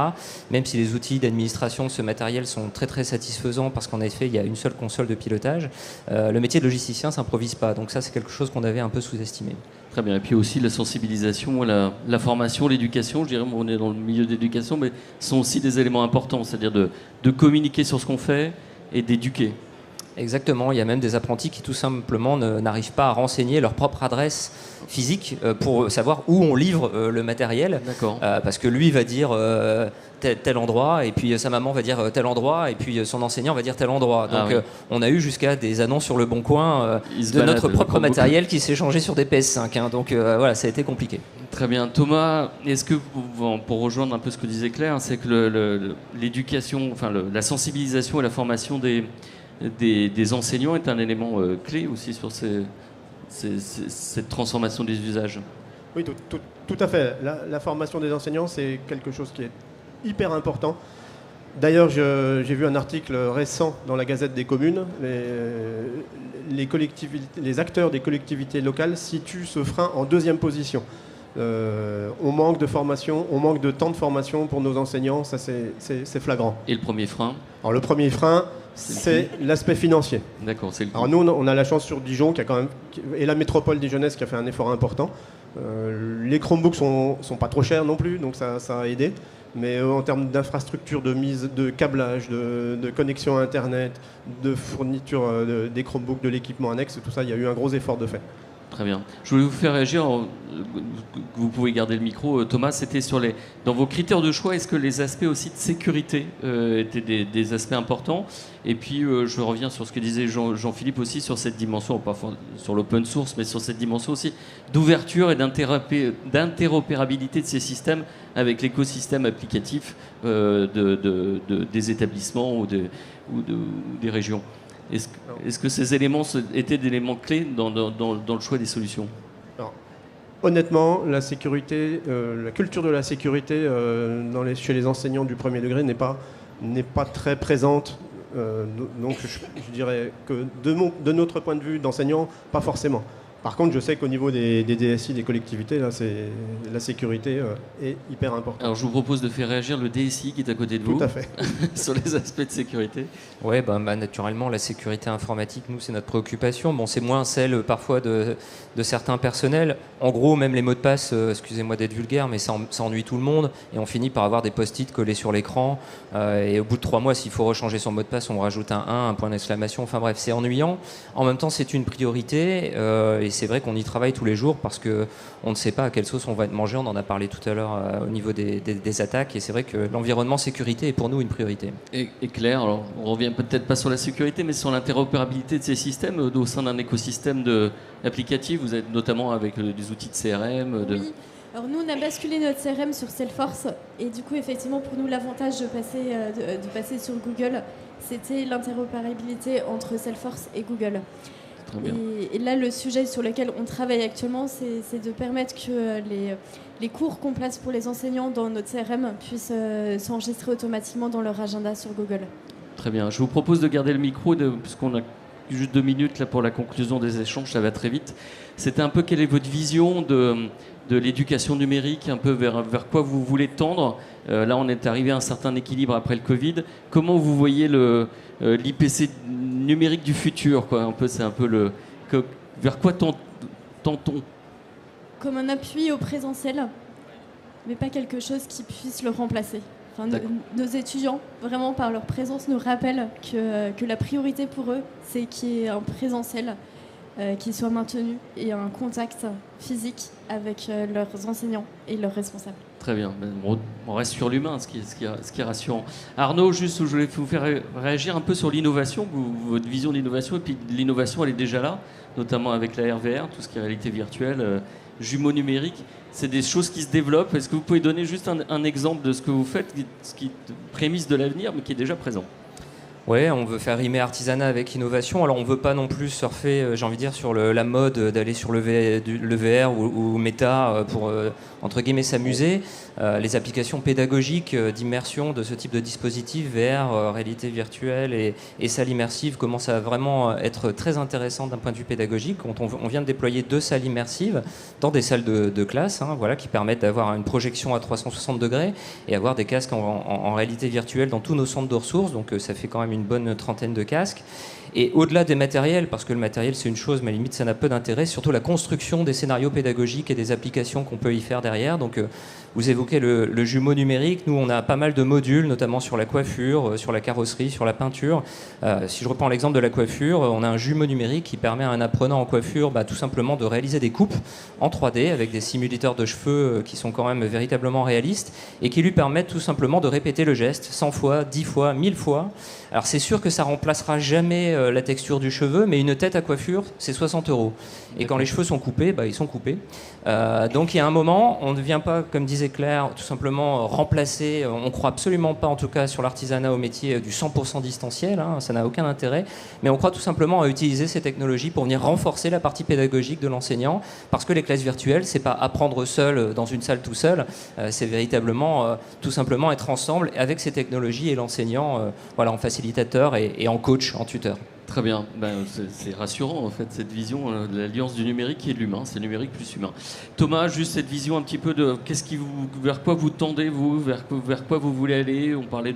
Même si les outils d'administration de ce matériel sont très très satisfaisants parce qu'en effet il y a une seule console de pilotage, le métier de logisticien ne s'improvise pas. Donc ça c'est quelque chose qu'on avait un peu sous-estimé. Très bien. Et puis aussi la sensibilisation, la formation, l'éducation. Je dirais, on est dans le milieu de l'éducation, mais ce sont aussi des éléments importants, c'est-à-dire de communiquer sur ce qu'on fait et d'éduquer. Exactement. Il y a même des apprentis qui tout simplement n'arrivent pas à renseigner leur propre adresse physique pour savoir où on livre le matériel. D'accord. Parce que lui va dire tel endroit, et puis sa maman va dire tel endroit, et puis son enseignant va dire tel endroit. Donc on a eu jusqu'à des annonces sur le Bon Coin de notre propre matériel qui s'est changé sur des PS5. Hein. Donc voilà, ça a été compliqué. Très bien. Thomas, est-ce que, pour rejoindre un peu ce que disait Claire, c'est que l'éducation, enfin la sensibilisation et la formation des enseignants est un élément clé aussi sur cette transformation des usages? Oui, tout à fait. La formation des enseignants, c'est quelque chose qui est hyper important. D'ailleurs, j'ai vu un article récent dans la Gazette des communes. Les acteurs des collectivités locales situent ce frein en deuxième position. On manque de formation, on manque de temps de formation pour nos enseignants, ça c'est flagrant. Et le premier frein? Alors le premier frein, c'est l'aspect financier. D'accord, c'est le Alors nous, on a la chance sur Dijon, et la métropole dijonnaise qui a fait un effort important. Les Chromebooks sont pas trop chers non plus, donc ça a aidé. Mais en termes d'infrastructure, de câblage, de connexion à Internet, de fourniture des Chromebooks, de l'équipement annexe, tout ça, il y a eu un gros effort de fait. Très bien. Je voulais vous faire réagir, vous pouvez garder le micro, Thomas, c'était dans vos critères de choix, est-ce que les aspects aussi de sécurité étaient des aspects importants? Et puis je reviens sur ce que disait Jean-Philippe aussi, sur cette dimension, pas sur l'open source, mais sur cette dimension aussi d'ouverture et d'interopérabilité de ces systèmes avec l'écosystème applicatif des établissements ou des régions. Est-ce que ces éléments étaient des éléments clés dans le choix des solutions? Alors, honnêtement, la sécurité, la culture de la sécurité chez les enseignants du premier degré n'est pas très présente. Donc je dirais que de notre point de vue d'enseignant, pas forcément. Par contre, je sais qu'au niveau des DSI, des collectivités, là, la sécurité est hyper importante. Alors je vous propose de faire réagir le DSI qui est à côté de vous. Tout à fait. Sur les aspects de sécurité. Oui, naturellement, la sécurité informatique, nous, c'est notre préoccupation. Bon, c'est moins celle parfois de certains personnels. En gros, même les mots de passe, excusez-moi d'être vulgaire, mais ça ennuie tout le monde. Et on finit par avoir des post-it collés sur l'écran. Et au bout de 3 mois, s'il faut rechanger son mot de passe, on rajoute un 1, un point d'exclamation. Enfin bref, c'est ennuyant. En même temps, c'est une priorité. Et c'est vrai qu'on y travaille tous les jours parce qu'on ne sait pas à quelle sauce on va être mangé. On en a parlé tout à l'heure au niveau des attaques. Et c'est vrai que l'environnement sécurité est pour nous une priorité. Et Claire, alors on revient peut-être pas sur la sécurité, mais sur l'interopérabilité de ces systèmes au sein d'un écosystème applicatif. Vous êtes notamment avec des outils de CRM. Oui. Alors nous, on a basculé notre CRM sur Salesforce. Et du coup, effectivement, pour nous, l'avantage de passer sur Google, c'était l'interopérabilité entre Salesforce et Google. Et là, le sujet sur lequel on travaille actuellement, c'est de permettre que les cours qu'on place pour les enseignants dans notre CRM puissent s'enregistrer automatiquement dans leur agenda sur Google. Très bien. Je vous propose de garder le micro, puisqu'on a juste 2 minutes là, pour la conclusion des échanges, ça va très vite. C'était un peu quelle est votre vision de l'éducation numérique, un peu vers quoi vous voulez tendre. Là, on est arrivé à un certain équilibre après le Covid. Comment vous voyez l'IPC numérique du futur, quoi, un peu, c'est un peu vers quoi tend-on? Comme un appui au présentiel, mais pas quelque chose qui puisse le remplacer. Enfin, nos étudiants, vraiment par leur présence, nous rappellent que la priorité pour eux, c'est qu'il y ait un présentiel qui soit maintenu et un contact physique avec leurs enseignants et leurs responsables. Très bien, on reste sur l'humain, ce qui est rassurant. Arnaud, juste, je voulais vous faire réagir un peu sur l'innovation, votre vision d'innovation, et puis l'innovation, elle est déjà là, notamment avec la RVR, tout ce qui est réalité virtuelle, jumeaux numériques. C'est des choses qui se développent. Est-ce que vous pouvez donner juste un exemple de ce que vous faites, ce qui est prémisse de l'avenir, mais qui est déjà présent? Ouais, on veut faire rimer artisanat avec innovation. Alors on veut pas non plus surfer, j'ai envie de dire, sur la mode d'aller sur le VR ou Meta pour entre guillemets s'amuser. Les applications pédagogiques d'immersion de ce type de dispositif, VR, réalité virtuelle et salle immersive, commencent à vraiment être très intéressantes d'un point de vue pédagogique. On vient de déployer 2 salles immersives dans des salles de classe, voilà, qui permettent d'avoir une projection à 360 degrés et avoir des casques en réalité virtuelle dans tous nos centres de ressources. Donc ça fait quand même une bonne 30aine de casques. Et au-delà des matériels, parce que le matériel c'est une chose, mais à la limite ça n'a peu d'intérêt, surtout la construction des scénarios pédagogiques et des applications qu'on peut y faire derrière. Donc vous évoquez le jumeau numérique, nous on a pas mal de modules, notamment sur la coiffure, sur la carrosserie, sur la peinture. Si je reprends l'exemple de la coiffure, on a un jumeau numérique qui permet à un apprenant en coiffure tout simplement de réaliser des coupes en 3D avec des simulateurs de cheveux qui sont quand même véritablement réalistes et qui lui permettent tout simplement de répéter le geste 100 fois, 10 fois, 1000 fois. Alors c'est sûr que ça remplacera jamais la texture du cheveu, mais une tête à coiffure, c'est 60 €. Et quand les cheveux sont coupés, ils sont coupés. Donc il y a un moment, on ne vient pas, comme disait Claire, tout simplement remplacer, on ne croit absolument pas en tout cas sur l'artisanat au métier du 100% distanciel, ça n'a aucun intérêt, mais on croit tout simplement à utiliser ces technologies pour venir renforcer la partie pédagogique de l'enseignant, parce que les classes virtuelles, c'est pas apprendre seul dans une salle tout seul, c'est véritablement tout simplement être ensemble avec ces technologies et l'enseignant en facilitateur et en coach, en tuteur. Très bien, c'est rassurant en fait cette vision de l'alliance du numérique et de l'humain, c'est numérique plus humain. Thomas, juste cette vision un petit peu de vers quoi vous tendez vous, vers quoi vous voulez aller. On parlait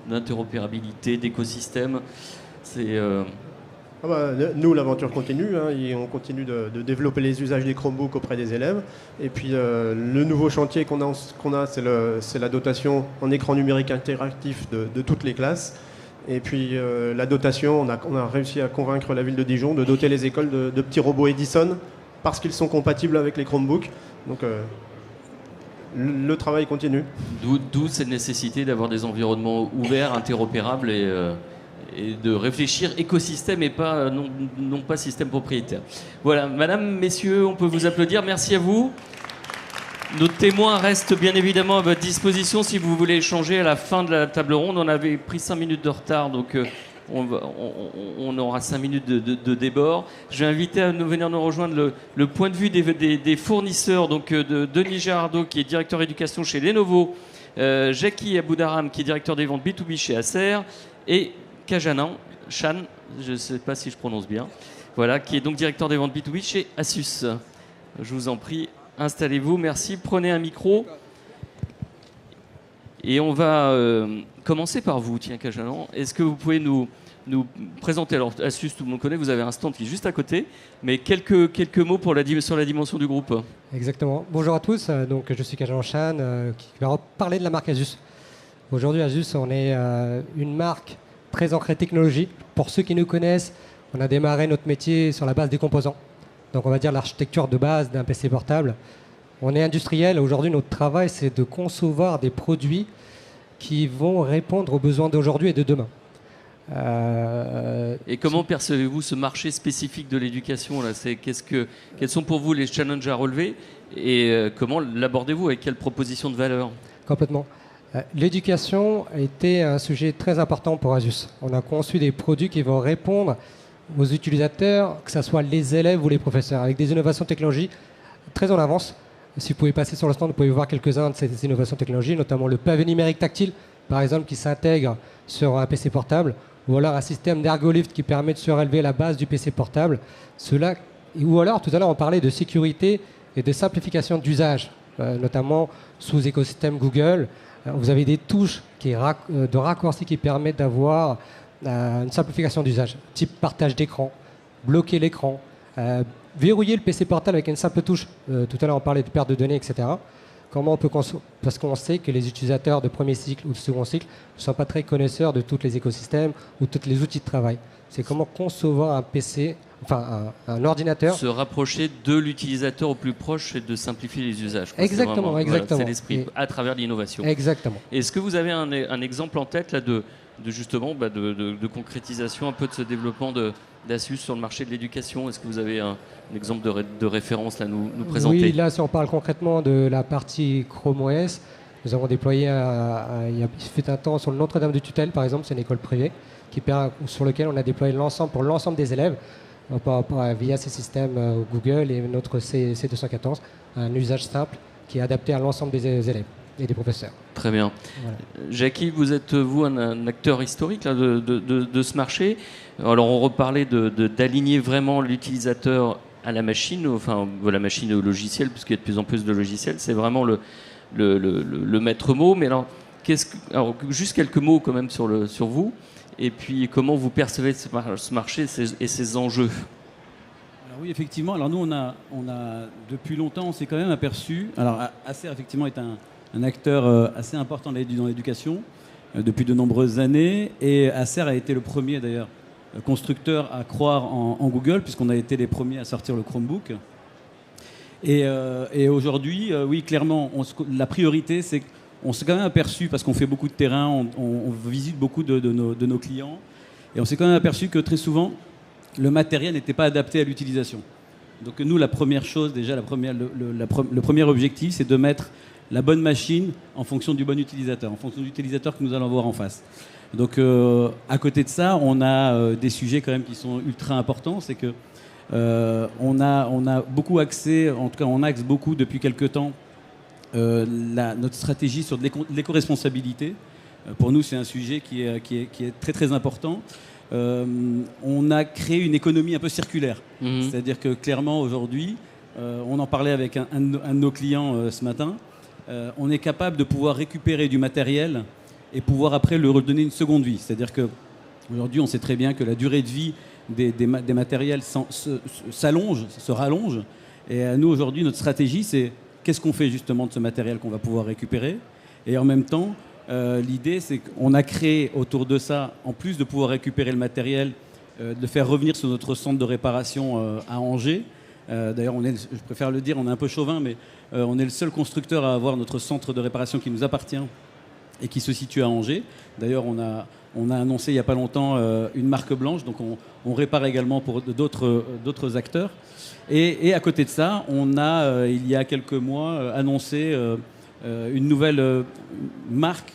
d'interopérabilité, d'écosystème. Nous, l'aventure continue, et on continue de développer les usages des Chromebooks auprès des élèves. Et puis le nouveau chantier qu'on a c'est la dotation en écran numérique interactif de toutes les classes. Et puis la dotation, on a réussi à convaincre la ville de Dijon de doter les écoles de petits robots Edison parce qu'ils sont compatibles avec les Chromebooks. Donc le travail continue. D'où cette nécessité d'avoir des environnements ouverts, interopérables et de réfléchir écosystème et pas, non pas système propriétaire. Voilà, madame, messieurs, on peut vous applaudir. Merci à vous. Nos témoins restent bien évidemment à votre disposition si vous voulez échanger à la fin de la table ronde. On avait pris 5 minutes de retard, donc on aura 5 minutes de débord. Je vais inviter à venir nous rejoindre le point de vue des fournisseurs, donc de Denis Gérardeau, qui est directeur éducation chez Lenovo, Jackie Aboudaram, qui est directeur des ventes B2B chez Acer, et Kajanan, Chan, je ne sais pas si je prononce bien, Voilà, qui est donc directeur des ventes B2B chez Asus. Je vous en prie, installez-vous, merci. Prenez un micro. Et on va commencer par vous, tiens, Kajalan. Est-ce que vous pouvez nous présenter, alors Asus, tout le monde connaît, vous avez un stand qui est juste à côté, mais quelques mots sur la dimension du groupe. Exactement. Bonjour à tous, donc je suis Kajalan Chan, qui va parler de la marque Asus. Aujourd'hui, Asus, on est une marque très ancrée technologie. Pour ceux qui nous connaissent, on a démarré notre métier sur la base des composants. Donc on va dire l'architecture de base d'un PC portable. On est industriel. Aujourd'hui, notre travail, c'est de concevoir des produits qui vont répondre aux besoins d'aujourd'hui et de demain. Et comment percevez-vous ce marché spécifique de l'éducation là ? Quels sont pour vous les challenges à relever et comment l'abordez-vous ? Avec quelle proposition de valeur ? Complètement. L'éducation a été un sujet très important pour Asus. On a conçu des produits qui vont répondre aux utilisateurs, que ce soit les élèves ou les professeurs, avec des innovations technologiques très en avance. Si vous pouvez passer sur le stand, vous pouvez voir quelques-uns de ces innovations technologiques, notamment le pavé numérique tactile, par exemple, qui s'intègre sur un PC portable, ou alors un système d'ergolift qui permet de surélever la base du PC portable. Ou alors, tout à l'heure, on parlait de sécurité et de simplification d'usage, notamment sous écosystème Google. Vous avez des touches de raccourcis qui permettent d'avoir une simplification d'usage, type partage d'écran, bloquer l'écran, verrouiller le PC portable avec une simple touche. Tout à l'heure, on parlait de perte de données, etc. Comment on peut parce qu'on sait que les utilisateurs de premier cycle ou de second cycle ne sont pas très connaisseurs de tous les écosystèmes ou tous les outils de travail. C'est comment concevoir un PC, enfin un ordinateur. Se rapprocher de l'utilisateur au plus proche et de simplifier les usages. Exactement, exactement. Voilà, c'est l'esprit à travers l'innovation. Exactement. Est-ce que vous avez un exemple en tête là de concrétisation un peu de ce développement d'Asus sur le marché de l'éducation ? Est-ce que vous avez un exemple de référence là, nous présenter ? Oui, là, si on parle concrètement de la partie Chrome OS, nous avons déployé il y a un temps sur le Notre-Dame de Tutelle, par exemple, c'est une école privée, sur lequel on a déployé pour l'ensemble des élèves, via ces systèmes Google et notre C214, un usage simple qui est adapté à l'ensemble des élèves et des professeurs. Très bien. Voilà. Jackie, vous êtes un acteur historique là, de ce marché. Alors on reparlait d'aligner vraiment l'utilisateur à la machine, enfin la machine au logiciel, puisqu'il y a de plus en plus de logiciels. C'est vraiment le maître mot. Mais alors, juste quelques mots quand même sur vous. Et puis comment vous percevez ce marché et ses enjeux ? Alors oui, effectivement. Alors nous, on a depuis longtemps, on s'est quand même aperçu. Alors Acer effectivement est un acteur assez important dans l'éducation depuis de nombreuses années. Et Acer a été le premier, d'ailleurs, constructeur à croire en Google, puisqu'on a été les premiers à sortir le Chromebook. Et aujourd'hui, oui, clairement, la priorité, c'est qu'on s'est quand même aperçu, parce qu'on fait beaucoup de terrain, on visite beaucoup de nos clients, et on s'est quand même aperçu que très souvent, le matériel n'était pas adapté à l'utilisation. Donc nous, la première chose, déjà, le premier objectif, c'est de mettre la bonne machine en fonction du bon utilisateur, en fonction de l'utilisateur que nous allons voir en face. Donc à côté de ça, on a des sujets quand même qui sont ultra importants. C'est que on a beaucoup axé, en tout cas on axe beaucoup depuis quelques temps notre stratégie sur de l'éco-responsabilité. Pour nous, c'est un sujet qui est très très important. On a créé une économie un peu circulaire. C'est-à-dire que clairement aujourd'hui, on en parlait avec un de nos clients ce matin, on est capable de pouvoir récupérer du matériel et pouvoir après le redonner une seconde vie. C'est-à-dire qu'aujourd'hui, on sait très bien que la durée de vie des matériels s'allonge, se rallonge. Et nous, aujourd'hui, notre stratégie, c'est qu'est-ce qu'on fait justement de ce matériel qu'on va pouvoir récupérer. Et en même temps, l'idée, c'est qu'on a créé autour de ça, en plus de pouvoir récupérer le matériel, de faire revenir sur notre centre de réparation à Angers. D'ailleurs, je préfère le dire, on est un peu chauvin, mais on est le seul constructeur à avoir notre centre de réparation qui nous appartient et qui se situe à Angers. D'ailleurs, on a annoncé il n'y a pas longtemps une marque blanche, donc on répare également pour d'autres acteurs. Et à côté de ça, on a, il y a quelques mois, annoncé une nouvelle marque,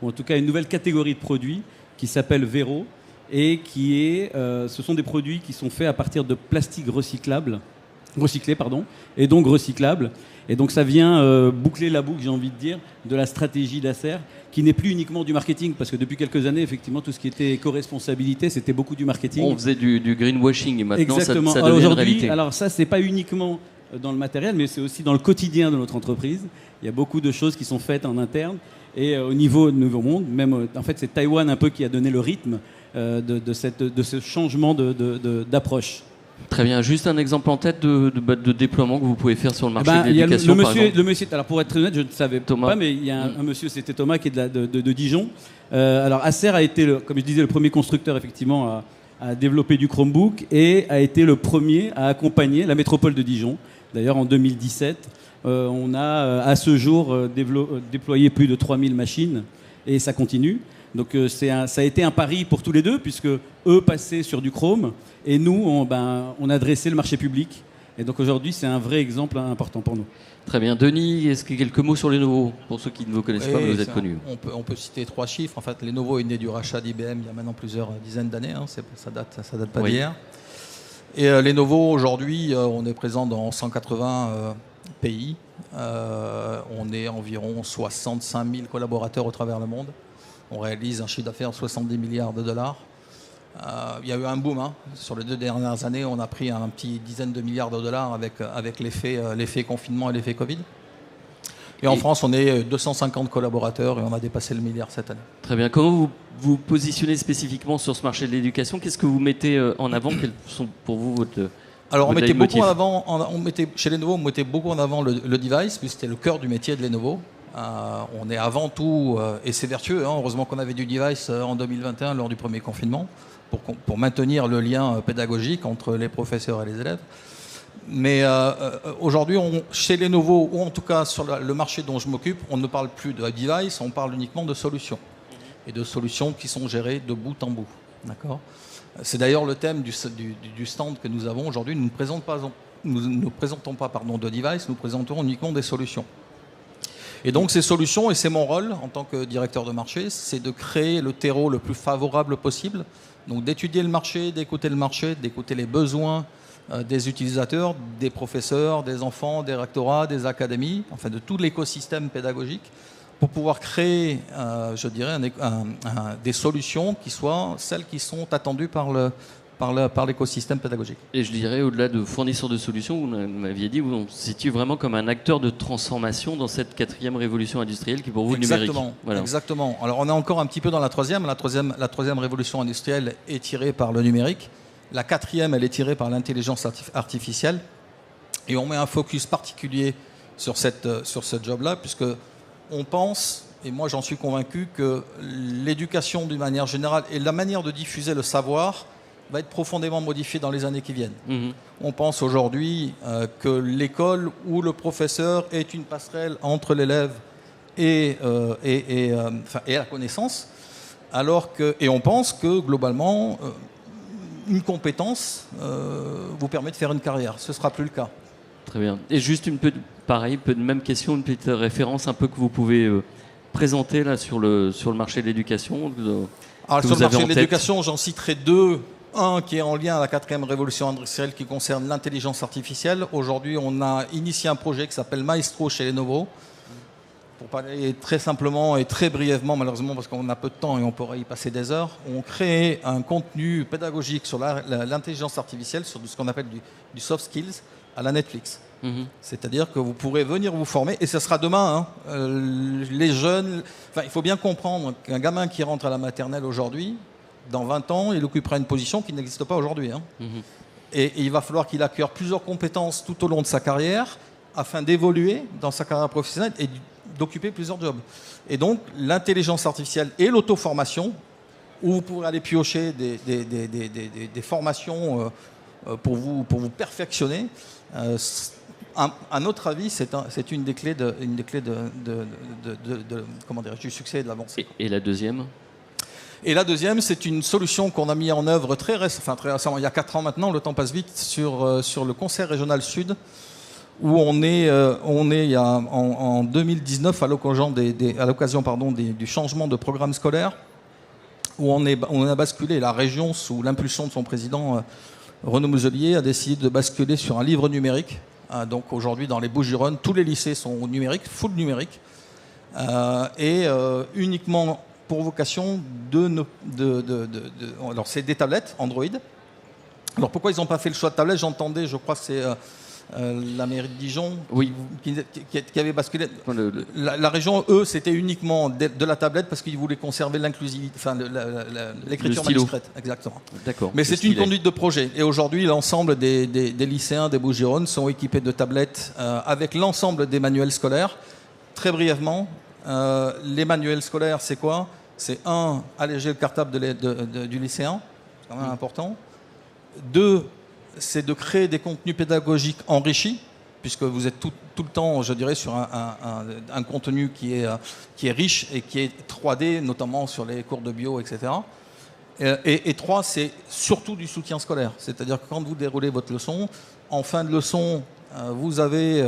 ou en tout cas une nouvelle catégorie de produits qui s'appelle Vero, et ce sont des produits qui sont faits à partir de plastique recyclable recyclés, et donc recyclables. Et donc ça vient boucler la boucle, j'ai envie de dire, de la stratégie d'Acer, qui n'est plus uniquement du marketing, parce que depuis quelques années, effectivement, tout ce qui était éco-responsabilité, c'était beaucoup du marketing. On faisait du greenwashing, et maintenant exactement. ça devient une réalité. Alors ça, c'est pas uniquement dans le matériel, mais c'est aussi dans le quotidien de notre entreprise. Il y a beaucoup de choses qui sont faites en interne, et au niveau monde, même en fait c'est Taïwan un peu qui a donné le rythme de ce changement d'approche. Très bien. Juste un exemple en tête de déploiement que vous pouvez faire sur le marché de l'éducation, le par exemple. monsieur, alors pour être très honnête, je ne savais pas, mais il y a un monsieur, c'était Thomas, qui est de Dijon. Alors Acer a été, comme je disais, le premier constructeur effectivement à développer du Chromebook et a été le premier à accompagner la métropole de Dijon. D'ailleurs, en 2017, on a à ce jour déployé plus de 3000 machines et ça continue. Donc ça a été un pari pour tous les deux, puisque eux passaient sur du Chrome et nous, on a dressé le marché public. Et donc aujourd'hui, c'est un vrai exemple important pour nous. Très bien. Denis, est-ce que quelques mots sur Lenovo, pour ceux qui ne vous connaissent pas, mais vous êtes connus? On peut citer 3 chiffres. En fait, Lenovo est né du rachat d'IBM il y a maintenant plusieurs dizaines d'années. Ça date pas d'hier. Et Lenovo, aujourd'hui, on est présent dans 180 pays. On est environ 65 000 collaborateurs au travers le monde. On réalise un chiffre d'affaires de 70 milliards de dollars. Il y a eu un boom. Sur les 2 dernières années, on a pris un petit dizaine de milliards de dollars avec l'effet confinement et l'effet Covid. Et en France, on est 250 collaborateurs et on a dépassé le milliard cette année. Très bien. Comment vous vous positionnez spécifiquement sur ce marché de l'éducation? Qu'est-ce que vous mettez en avant? Quels sont pour vous Alors, chez Lenovo, on mettait beaucoup en avant le device, puisque c'était le cœur du métier de Lenovo. On est avant tout, et c'est vertueux, heureusement qu'on avait du device en 2021 lors du premier confinement, pour maintenir le lien pédagogique entre les professeurs et les élèves. Mais aujourd'hui, chez Lenovo, ou en tout cas sur le marché dont je m'occupe, on ne parle plus de device, on parle uniquement de solutions. Et de solutions qui sont gérées de bout en bout. D'accord ? C'est d'ailleurs le thème du stand que nous avons aujourd'hui. Nous ne présentons pas de device, nous présentons uniquement des solutions. Et donc ces solutions, et c'est mon rôle en tant que directeur de marché, c'est de créer le terreau le plus favorable possible. Donc d'étudier le marché, d'écouter les besoins des utilisateurs, des professeurs, des enfants, des rectorats, des académies, enfin de tout l'écosystème pédagogique, pour pouvoir créer, je dirais, des solutions qui soient celles qui sont attendues par l'écosystème pédagogique. Et je dirais, au-delà de fournisseur de solutions, vous m'aviez dit, on se situe vraiment comme un acteur de transformation dans cette 4e révolution industrielle qui est pour vous le numérique. Voilà. Exactement. Alors on est encore un petit peu dans la 3e. La 3e révolution industrielle est tirée par le numérique. La 4e, elle est tirée par l'intelligence artificielle. Et on met un focus particulier sur ce job-là, puisque on pense, et moi j'en suis convaincu, que l'éducation d'une manière générale et la manière de diffuser le savoir va être profondément modifiée dans les années qui viennent. Mmh. On pense aujourd'hui que l'école ou le professeur est une passerelle entre l'élève et la connaissance, et on pense que globalement, une compétence vous permet de faire une carrière. Ce ne sera plus le cas. Très bien. Et juste même question, une petite référence un peu que vous pouvez présenter là sur le marché de l'éducation. Alors sur le marché de l'éducation, j'en citerai 2. Un qui est en lien à la 4e révolution industrielle qui concerne l'intelligence artificielle. Aujourd'hui, on a initié un projet qui s'appelle Maestro chez Lenovo. Pour parler très simplement et très brièvement, malheureusement parce qu'on a peu de temps et on pourrait y passer des heures, on crée un contenu pédagogique sur l'intelligence artificielle, sur ce qu'on appelle du soft skills à la Netflix. Mmh. C'est-à-dire que vous pourrez venir vous former, et ce sera demain. Les jeunes, il faut bien comprendre qu'un gamin qui rentre à la maternelle aujourd'hui, dans 20 ans, il occupera une position qui n'existe pas aujourd'hui. Mmh. Et il va falloir qu'il acquiert plusieurs compétences tout au long de sa carrière afin d'évoluer dans sa carrière professionnelle et d'occuper plusieurs jobs. Et donc, l'intelligence artificielle et l'auto-formation, où vous pourrez aller piocher des formations pour vous perfectionner, à notre avis, c'est une des clés du succès et de l'avancée. Et la deuxième ? Et la deuxième, c'est une solution qu'on a mis en œuvre très récemment, il y a 4 ans maintenant, le temps passe vite, sur le Conseil régional Sud, où on est en 2019, à l'occasion du changement de programme scolaire, où on a basculé la région sous l'impulsion de son président Renaud Muselier a décidé de basculer sur un livre numérique. Donc aujourd'hui, dans les Bouches-du-Rhône, tous les lycées sont numériques, full numérique, et uniquement pour vocation alors c'est des tablettes Android. Alors pourquoi ils n'ont pas fait le choix de tablettes? J'entendais, je crois que c'est la mairie de Dijon qui avait basculé. La région, eux, c'était uniquement de la tablette parce qu'ils voulaient conserver l'inclusivité, enfin l'écriture manuscrite. Exactement. D'accord. Mais c'est une conduite de projet. Et aujourd'hui, l'ensemble des lycéens des Bouches-du-Rhône sont équipés de tablettes avec l'ensemble des manuels scolaires. Très brièvement, les manuels scolaires, c'est quoi? C'est alléger le cartable du lycéen, c'est quand même important. 2, c'est de créer des contenus pédagogiques enrichis, puisque vous êtes tout le temps, je dirais, sur un contenu qui est riche et qui est 3D, notamment sur les cours de bio, etc. Et 3, c'est surtout du soutien scolaire. C'est-à-dire que quand vous déroulez votre leçon, en fin de leçon, vous avez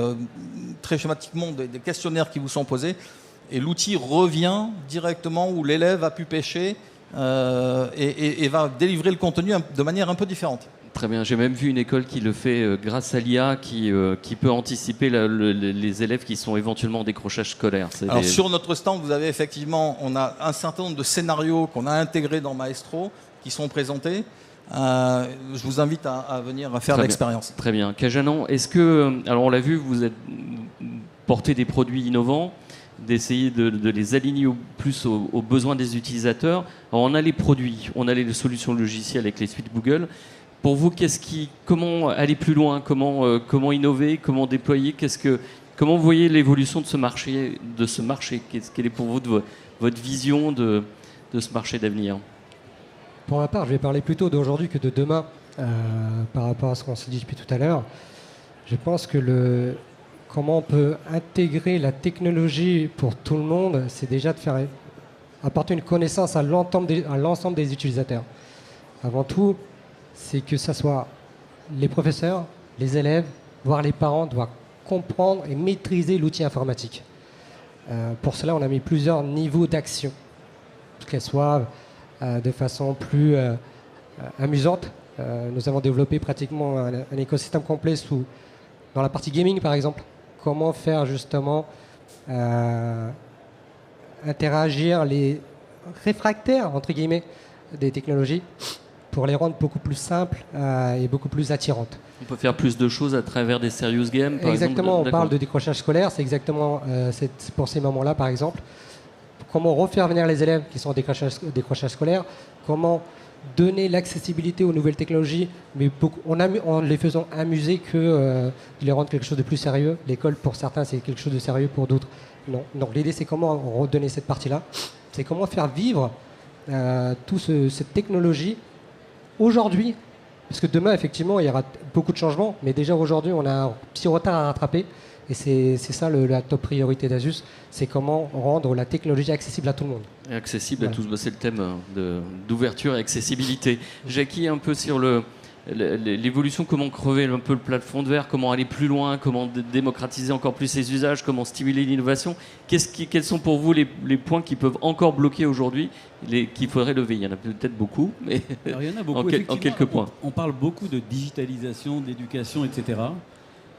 très schématiquement des questionnaires qui vous sont posés, et l'outil revient directement où l'élève a pu pêcher et va délivrer le contenu de manière un peu différente. Très bien, j'ai même vu une école qui le fait grâce à l'IA, qui peut anticiper les élèves qui sont éventuellement en décrochage scolaire. Alors sur notre stand, vous avez effectivement, on a un certain nombre de scénarios qu'on a intégrés dans Maestro, qui sont présentés. Je vous invite à venir faire l'expérience. Très bien. Kajanan, est-ce que, alors on l'a vu, vous êtes porté des produits innovants, d'essayer de les aligner plus aux besoins des utilisateurs. Alors on a les produits, on a les solutions logicielles avec les suites Google. Pour vous, comment aller plus loin, comment innover, comment déployer, comment vous voyez l'évolution de ce marché, quelle est pour vous votre vision de ce marché d'avenir? Pour ma part, je vais parler plutôt d'aujourd'hui que de demain, par rapport à ce qu'on s'est dit depuis tout à l'heure. Je pense que comment on peut intégrer la technologie pour tout le monde, c'est déjà de faire apporter une connaissance à l'ensemble des utilisateurs. Avant tout, c'est que ce soit les professeurs, les élèves, voire les parents doivent comprendre et maîtriser l'outil informatique. Pour cela, on a mis plusieurs niveaux d'action, qu'elles soient de façon plus amusante. Nous avons développé pratiquement un écosystème complet dans la partie gaming, par exemple. Comment faire justement interagir les réfractaires, entre guillemets, des technologies pour les rendre beaucoup plus simples et beaucoup plus attirantes. On peut faire plus de choses à travers des serious games, par exactement, exemple. On parle de décrochage scolaire, c'est exactement pour ces moments-là, par exemple. Comment refaire venir les élèves qui sont en décrochage scolaire, comment donner l'accessibilité aux nouvelles technologies, mais en les faisant amuser que de les rendre quelque chose de plus sérieux. L'école, pour certains, c'est quelque chose de sérieux, pour d'autres, non. Donc l'idée, c'est comment redonner cette partie-là. C'est comment faire vivre toute cette technologie aujourd'hui. Parce que demain, effectivement, il y aura beaucoup de changements, mais déjà aujourd'hui, on a un petit retard à rattraper. Et c'est ça la top priorité d'Asus, c'est comment rendre la technologie accessible à tout le monde. Et accessible à tous, c'est le thème d'ouverture et accessibilité. Jackie, un peu sur l'évolution, comment crever un peu le plafond de verre, comment aller plus loin, comment démocratiser encore plus ses usages, comment stimuler l'innovation. Quels sont pour vous les points qui peuvent encore bloquer aujourd'hui, qu'il faudrait lever? Il y en a peut-être beaucoup, mais alors, il y en a beaucoup, en quelques points. On parle beaucoup de digitalisation, d'éducation, etc.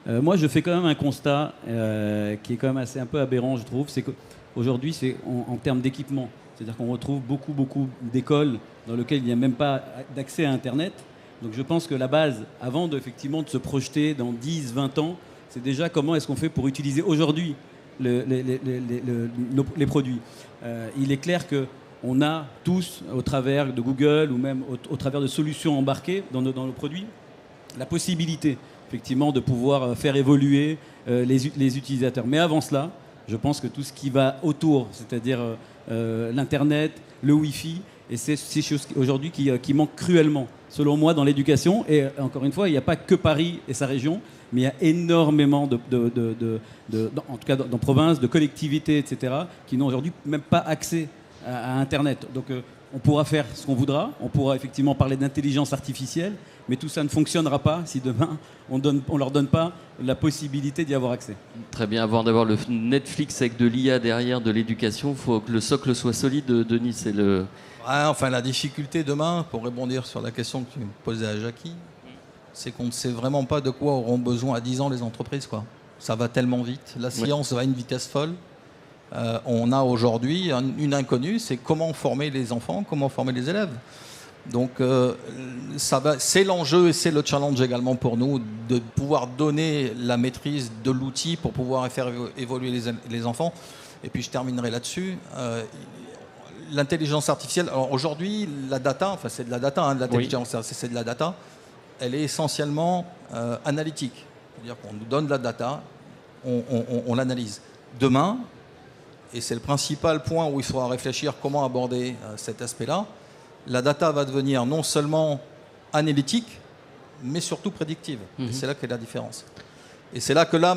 Moi, je fais quand même un constat qui est quand même un peu aberrant, je trouve. C'est qu'aujourd'hui, c'est en termes d'équipement. C'est-à-dire qu'on retrouve beaucoup d'écoles dans lesquelles il n'y a même pas d'accès à Internet. Donc je pense que la base, avant effectivement de se projeter dans 10, 20 ans, c'est déjà comment est-ce qu'on fait pour utiliser aujourd'hui les produits. Il est clair qu'on a tous, au travers de Google ou même au travers de solutions embarquées dans nos produits, la possibilité effectivement de pouvoir faire évoluer les utilisateurs. Mais avant cela, je pense que tout ce qui va autour, c'est-à-dire l'Internet, le Wi-Fi, et c'est ces choses aujourd'hui qui manquent cruellement, selon moi, dans l'éducation. Et encore une fois, il n'y a pas que Paris et sa région, mais il y a énormément en tout cas dans province, de collectivités, etc., qui n'ont aujourd'hui même pas accès à Internet. Donc on pourra faire ce qu'on voudra, on pourra effectivement parler d'intelligence artificielle, mais tout ça ne fonctionnera pas si demain on ne leur donne pas la possibilité d'y avoir accès. Très bien, avant d'avoir le Netflix avec de l'IA derrière de l'éducation, il faut que le socle soit solide, Denis. C'est le... Enfin, la difficulté demain, pour rebondir sur la question que tu me posais à Jackie, c'est qu'on ne sait vraiment pas de quoi auront besoin à 10 ans les entreprises, quoi. Ça va tellement vite. La science va à une vitesse folle. On a aujourd'hui une inconnue, c'est comment former les enfants, comment former les élèves. Donc c'est l'enjeu et c'est le challenge également pour nous de pouvoir donner la maîtrise de l'outil pour pouvoir faire évoluer les enfants. Et puis je terminerai là-dessus. L'intelligence artificielle, alors aujourd'hui, la data, enfin c'est de la data, de l'intelligence, c'est de la data, elle est essentiellement analytique. C'est-à-dire qu'on nous donne de la data, on l'analyse. Demain, et c'est le principal point où il faudra réfléchir comment aborder cet aspect-là, la data va devenir non seulement analytique, mais surtout prédictive. Et c'est là qu'est la différence. Et c'est là que là,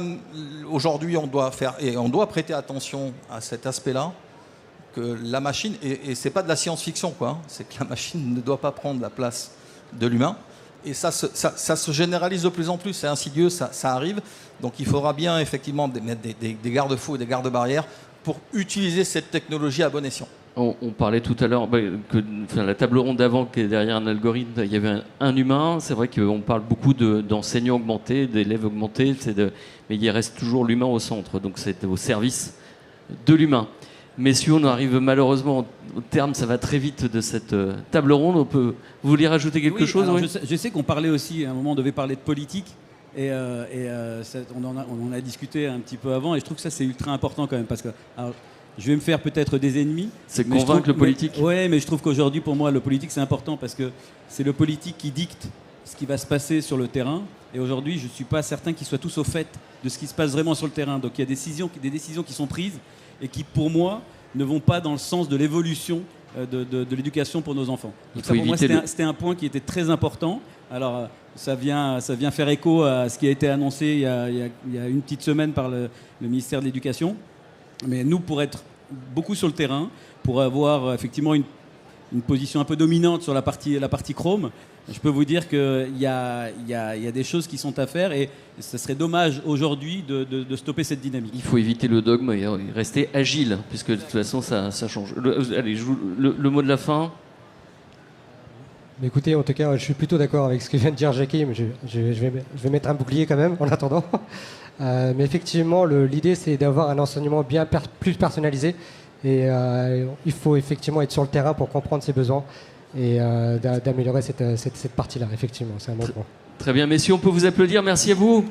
aujourd'hui, on doit prêter attention à cet aspect-là, que la machine, et c'est pas de la science-fiction, quoi, c'est que la machine ne doit pas prendre la place de l'humain. Et ça se généralise de plus en plus, c'est insidieux, ça arrive. Donc il faudra bien effectivement mettre des garde-fous et des garde-barrières pour utiliser cette technologie à bon escient. On parlait tout à l'heure que la table ronde d'avant qui est derrière un algorithme, il y avait un humain. C'est vrai qu'on parle beaucoup d'enseignants augmentés, d'élèves augmentés, mais il reste toujours l'humain au centre. Donc c'est au service de l'humain. Messieurs, on arrive malheureusement au terme, ça va très vite de cette table ronde. Vous vouliez rajouter quelque chose? Oui. Je sais qu'on parlait aussi, à un moment on devait parler de politique, on en a discuté un petit peu avant, et je trouve que ça c'est ultra important quand même, parce que je vais me faire peut-être des ennemis. C'est convaincre le politique. Oui, mais je trouve qu'aujourd'hui pour moi le politique c'est important, parce que c'est le politique qui dicte ce qui va se passer sur le terrain, et aujourd'hui je ne suis pas certain qu'ils soient tous au fait de ce qui se passe vraiment sur le terrain. Donc il y a des décisions qui sont prises et qui, pour moi, ne vont pas dans le sens de l'évolution de l'éducation pour nos enfants. Donc ça, pour moi, c'était un point qui était très important. Alors, ça vient faire écho à ce qui a été annoncé il y a une petite semaine par le ministère de l'Éducation. Mais nous, pour être beaucoup sur le terrain, pour avoir effectivement une position un peu dominante sur la partie Chrome, je peux vous dire qu'il y a des choses qui sont à faire, et ce serait dommage aujourd'hui de stopper cette dynamique. Il faut éviter le dogme et rester agile, puisque de toute façon ça change. Allez, le mot de la fin. Écoutez, en tout cas, je suis plutôt d'accord avec ce que vient de dire Jackie, mais je vais mettre un bouclier quand même en attendant. Mais effectivement, l'idée c'est d'avoir un enseignement bien plus personnalisé, et il faut effectivement être sur le terrain pour comprendre ses besoins et d'améliorer cette partie-là. Effectivement, c'est un bon point. Très bien, messieurs, on peut vous applaudir. Merci à vous.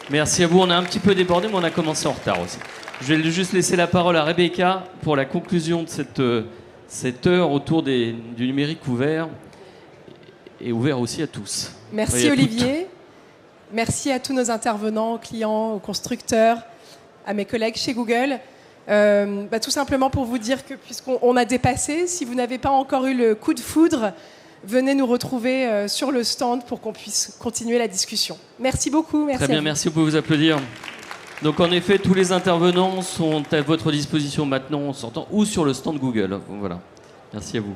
Merci à vous. On a un petit peu débordé, mais on a commencé en retard aussi. Je vais juste laisser la parole à Rebecca pour la conclusion de cette heure autour du numérique ouvert, et ouvert aussi à tous. Merci Olivier. Merci à tous nos intervenants, aux clients, aux constructeurs, à mes collègues chez Google. Tout simplement pour vous dire que, puisqu'on a dépassé, si vous n'avez pas encore eu le coup de foudre, venez nous retrouver sur le stand pour qu'on puisse continuer la discussion. Merci beaucoup. Merci. Très bien, merci, vous pouvez vous applaudir. Donc en effet, tous les intervenants sont à votre disposition maintenant en sortant, ou sur le stand Google. Voilà. Merci à vous.